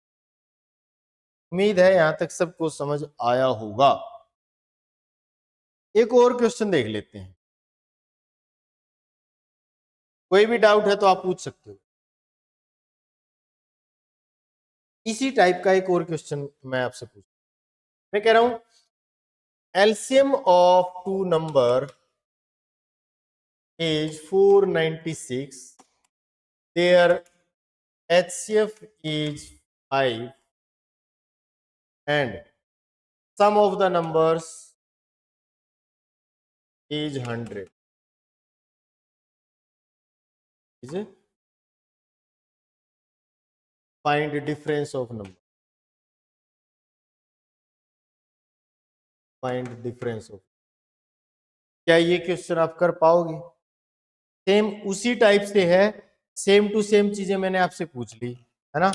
Speaker 1: उम्मीद है यहां तक सबको समझ आया होगा। एक और क्वेश्चन देख लेते हैं, कोई भी डाउट है तो आप पूछ सकते हो। इसी टाइप का एक और क्वेश्चन मैं आपसे पूछ, मैं कह रहा हूं LCM of two number is 496, their HCF is 5 and sum of the numbers is 100. Is it? Find the difference of number. Find the difference of. क्या ये क्वेश्चन आप कर पाओगे? सेम उसी टाइप से है, सेम टू सेम चीजें मैंने आपसे पूछ ली, है ना,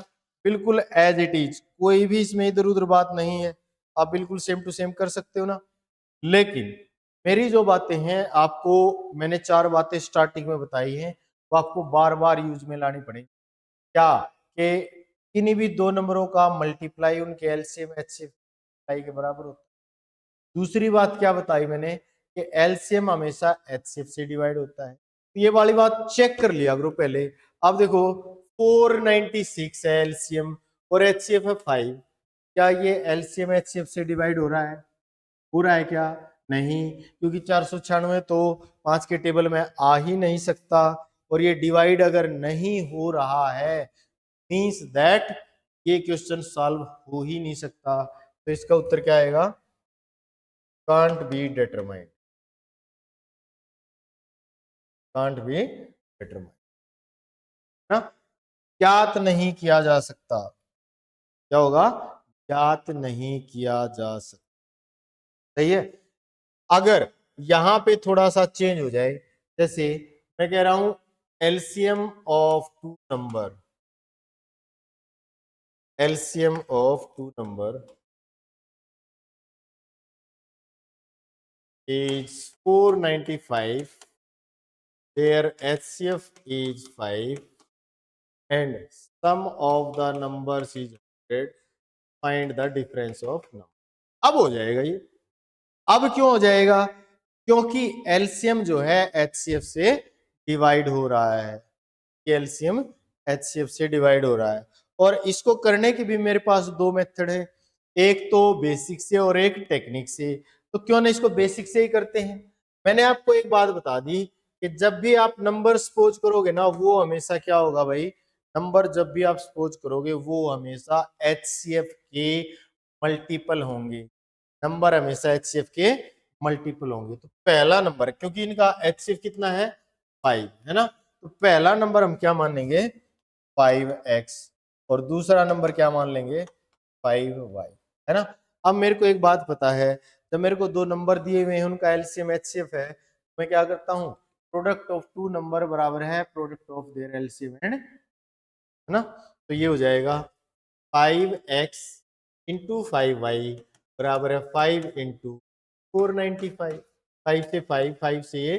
Speaker 1: बिल्कुल एज इट इज, कोई भी इसमें इधर उधर बात नहीं है, आप बिल्कुल सेम टू सेम कर सकते हो ना। लेकिन मेरी जो बातें हैं, आपको मैंने 4 बातें स्टार्टिंग में बताई हैं, वो आपको बार बार यूज में लानी पड़ेगी। क्या कि किन्हीं भी दो नंबरों का मल्टीप्लाई उनके एलसीएम एचसीएफ के बराबर होता है। दूसरी बात क्या बताई मैंने कि एलसीएम हमेशा एचसीएफ से डिवाइड होता है, तो ये वाली बात चेक कर लिया करो पहले। अब देखो 496 है एलसीएम और एचसीएफ है 5, क्या ये एलसीएम एचसीएफ से डिवाइड हो रहा है? हो रहा है क्या? नहीं, क्योंकि 496 तो 5 के टेबल में आ ही नहीं सकता, और ये डिवाइड अगर नहीं हो रहा है मीन्स दैट ये क्वेश्चन सॉल्व हो ही नहीं सकता। तो इसका उत्तर क्या आएगा? Can't be determined, can't be determined ना, ज्ञात नहीं किया जा सकता। क्या होगा? ज्ञात नहीं किया जा सकता, सही है। अगर यहां पे थोड़ा सा चेंज हो जाए, जैसे मैं कह रहा हूं LCM of two number, LCM of two number is 495, their HCF is 5 and sum of the numbers is 100, find the difference of number। अब हो जाएगा ये। अब क्यों हो जाएगा? क्योंकि एलसीएम जो है एचसीएफ से डिवाइड हो रहा है, एलसीएम एचसीएफ से डिवाइड हो रहा है, और इसको करने की भी मेरे पास दो मेथड है, एक तो बेसिक से और एक टेक्निक से। तो क्यों ना इसको बेसिक से ही करते हैं। मैंने आपको एक बात बता दी कि जब भी आप नंबर सपोज करोगे ना, वो हमेशा क्या होगा भाई, नंबर जब भी आप सपोज करोगे वो हमेशा HCF के मल्टीपल होंगे, नंबर हमेशा HCF के मल्टीपल होंगे। तो पहला नंबर, क्योंकि इनका HCF कितना है 5 है ना, तो पहला नंबर हम क्या मान लेंगे 5x, और दूसरा नंबर क्या मान लेंगे 5y, है ना। अब मेरे को एक बात पता है, जब मेरे को दो नंबर दिए हुए हैं उनका एलसीएम HCF है, मैं क्या करता हूँ, प्रोडक्ट ऑफ टू नंबर बराबर है product of their LCM and, है ना। तो ये हो जाएगा 5x इंटू 5y बराबर है 5 इंटू 495, 5 से 5 से ये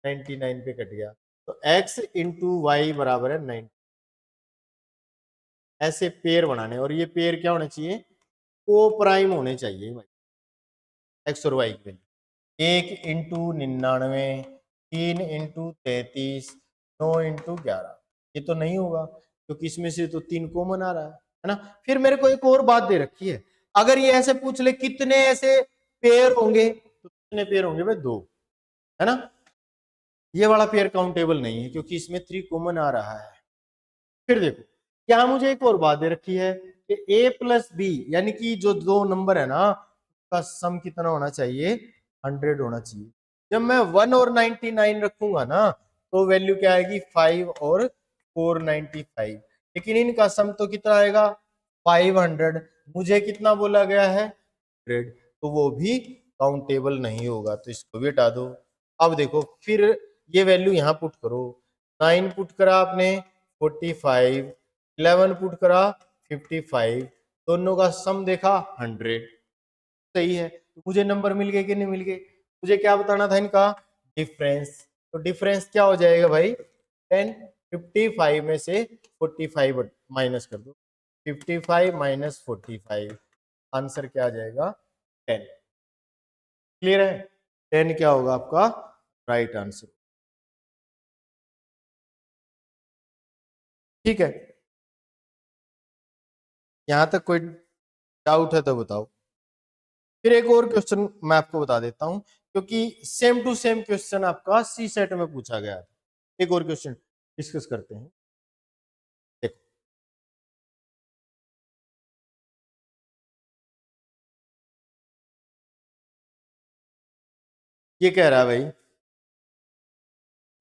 Speaker 1: 99 पे कट गया, तो x इंटू वाई बराबर है 9। ऐसे पेयर बनाने, और ये पेयर क्या होने चाहिए, को प्राइम होने चाहिए भाई, एक्स और वाई के लिए। 1 इंटू 99, 3 इंटू 33, 9 इंटू 11, ये तो नहीं होगा क्योंकि इसमें से तो 3 कॉमन आ रहा है ना। फिर मेरे को एक और बात दे रखी है, अगर ये ऐसे पूछ ले कितने ऐसे पेयर होंगे, तो कितने पेयर होंगे भाई 2, है ना। ये वाला पेयर काउंटेबल नहीं है क्योंकि इसमें 3 कॉमन आ रहा है। फिर देखो क्या मुझे एक और बात दे रखी है कि a प्लस बी, यानी कि जो दो नंबर है ना उसका सम कितना होना चाहिए 100 होना चाहिए। जब मैं 1 और 99 रखूंगा ना तो वैल्यू क्या आएगी 5 और 495, लेकिन इनका सम तो कितना आएगा 500, मुझे कितना बोला गया है 100, तो वो भी काउंटेबल नहीं होगा, तो इसको भी हटा दो। अब देखो फिर ये वैल्यू यहाँ पुट करो, 9 पुट करा आपने 45, 11 पुट करा 55, दोनों का सम देखा 100, सही है। तो मुझे नंबर मिल गए कि नहीं मिल गए, मुझे क्या बताना था इनका डिफरेंस, तो डिफरेंस क्या हो जाएगा भाई 10, 55 में से 45 माइनस कर दो, 55 माइनस 45, आंसर क्या आ जाएगा 10। क्लियर है, 10 क्या होगा आपका राइट आंसर। ठीक है, यहां तक कोई डाउट है तो बताओ। फिर एक और क्वेश्चन मैं आपको बता देता हूं, क्योंकि सेम टू सेम क्वेश्चन आपका सी सेट में पूछा गया है। एक और क्वेश्चन डिस्कस करते हैं। देखो ये कह रहा है भाई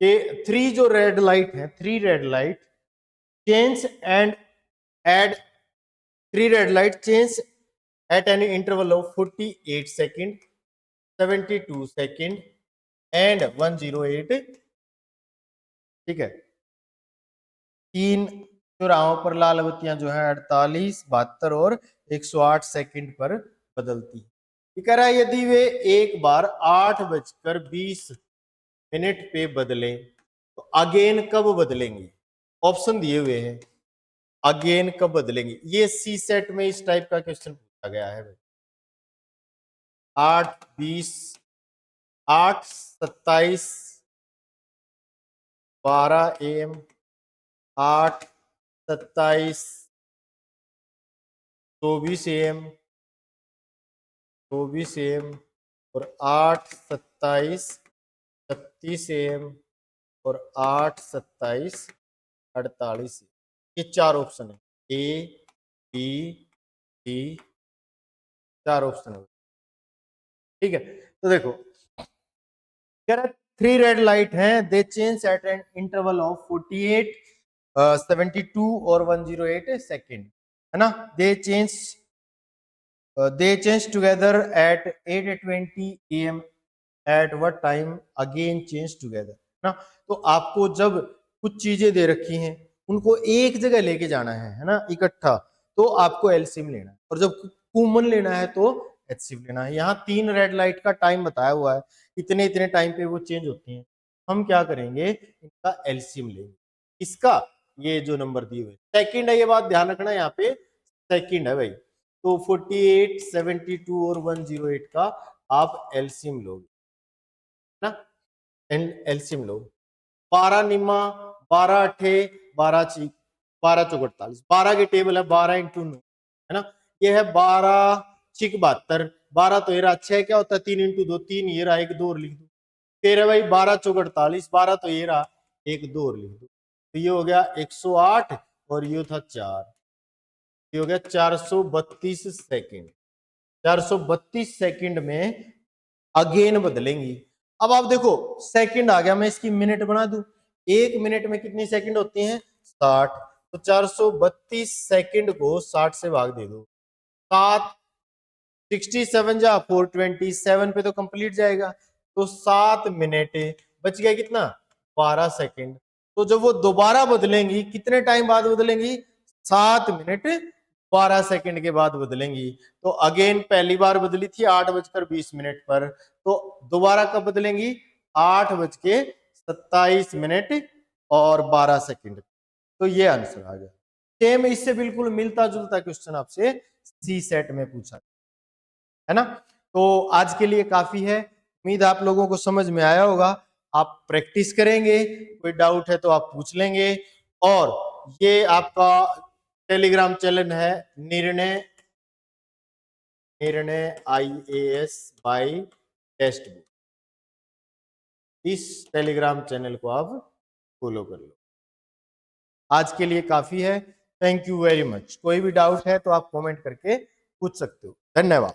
Speaker 1: कि 3 जो रेड लाइट है, 3 red light change and add, 3 red light change at an interval of 48 second, 72 second and 108, ठीक है। 3 चौराहों पर लाल बत्तियां जो है 48, 72 और 108 सेकंड पर बदलती है। ये कह रहा है यदि वे एक बार 8:20 पे बदलें तो अगेन कब बदलेंगे, ऑप्शन दिए हुए हैं, अगेन कब बदलेंगे। ये सी सेट में इस टाइप का क्वेश्चन पूछा गया है भाई। 8:20, 8:27, 12 AM, 8:27, 24 AM, 24 AM और 8:27, 36 AM और 8:27, 48, ये 4 ऑप्शन है, ए बी डी, 4 ऑप्शन है। ठीक है, तो देखो कह रहा है 3 रेड लाइट हैं, दे change at an interval of 48, 72 और 108 सेकेंड, है ना। दे change together at 8:20 AM, at what time again change together, ना। तो आपको जब कुछ चीजें दे रखी हैं उनको एक जगह लेके जाना है ना इकट्ठा, तो आपको एलसीएम लेना है, और जब कॉमन लेना है तो एचसीएफ लेना है। यहाँ 3 रेड लाइट का टाइम बताया हुआ है, इतने इतने टाइम पे वो चेंज होती हैं। हम क्या करेंगे, इनका एलसीएम लेंगे, इसका ये जो नंबर दिए हुए सेकंड है, ये बात ध्यान रखना यहाँ पे सेकंड है भाई। तो 48, 72 और 108 का आप एलसीएम लोगे ना, एलसीएम लो। 12 निम्मा, 12 अठे, 12 चीक, 12 चौक 48, 12 की टेबल है 12 इंटू 9, है ना। ये है 12 चिक 72, 12 तो ये रहा 6 क्या होता है 3 इंटू 2, 3 ये रहा 1 2 और लिख दो। फिर है भाई 12 चौक 48, 12 तो ये रहा 1 2 और लिख दो, तो ये हो गया 108 और ये था 4, ये हो गया 432 सेकंड। 432 सेकंड में अगेन बदलेंगी। अब आप देखो सेकंड आ गया, मैं इसकी मिनट बना दूं। 1 मिनट में कितनी सेकंड होती हैं? 60। तो 432 सेकंड को 60 से भाग दे दो। 7 67 जा 427 पे तो कंप्लीट जाएगा। तो 7 मिनट बच गया कितना? 12 सेकंड। तो जब वो दोबारा बदलेंगी कितने टाइम बाद बदलेंगी? 7 मिनट 12 सेकंड के बाद बदलेंगी। तो अगेन पहली बार बदली थी 8:20 पर, तो दोबारा कब बदलेंगी? 8:27 और 12 सेकंड। तो ये आंसर आ गया। सेम इससे बिल्कुल मिलता जुलता क्वेश्चन आपसे सी सेट में पूछा है ना। तो आज के लिए काफी है, उम्मीद आप लोगों को समझ में आया होगा। आप प्रैक्टिस करेंगे, कोई डाउट है तो आप पूछ लेंगे। और ये आपका टेलीग्राम चैनल है निर्णय IAS बाय टेक्स्ट बुक। इस टेलीग्राम चैनल को आप फॉलो कर लो। आज के लिए काफी है। Thank you very much. कोई भी डाउट है तो आप कमेंट करके पूछ सकते हो। धन्यवाद।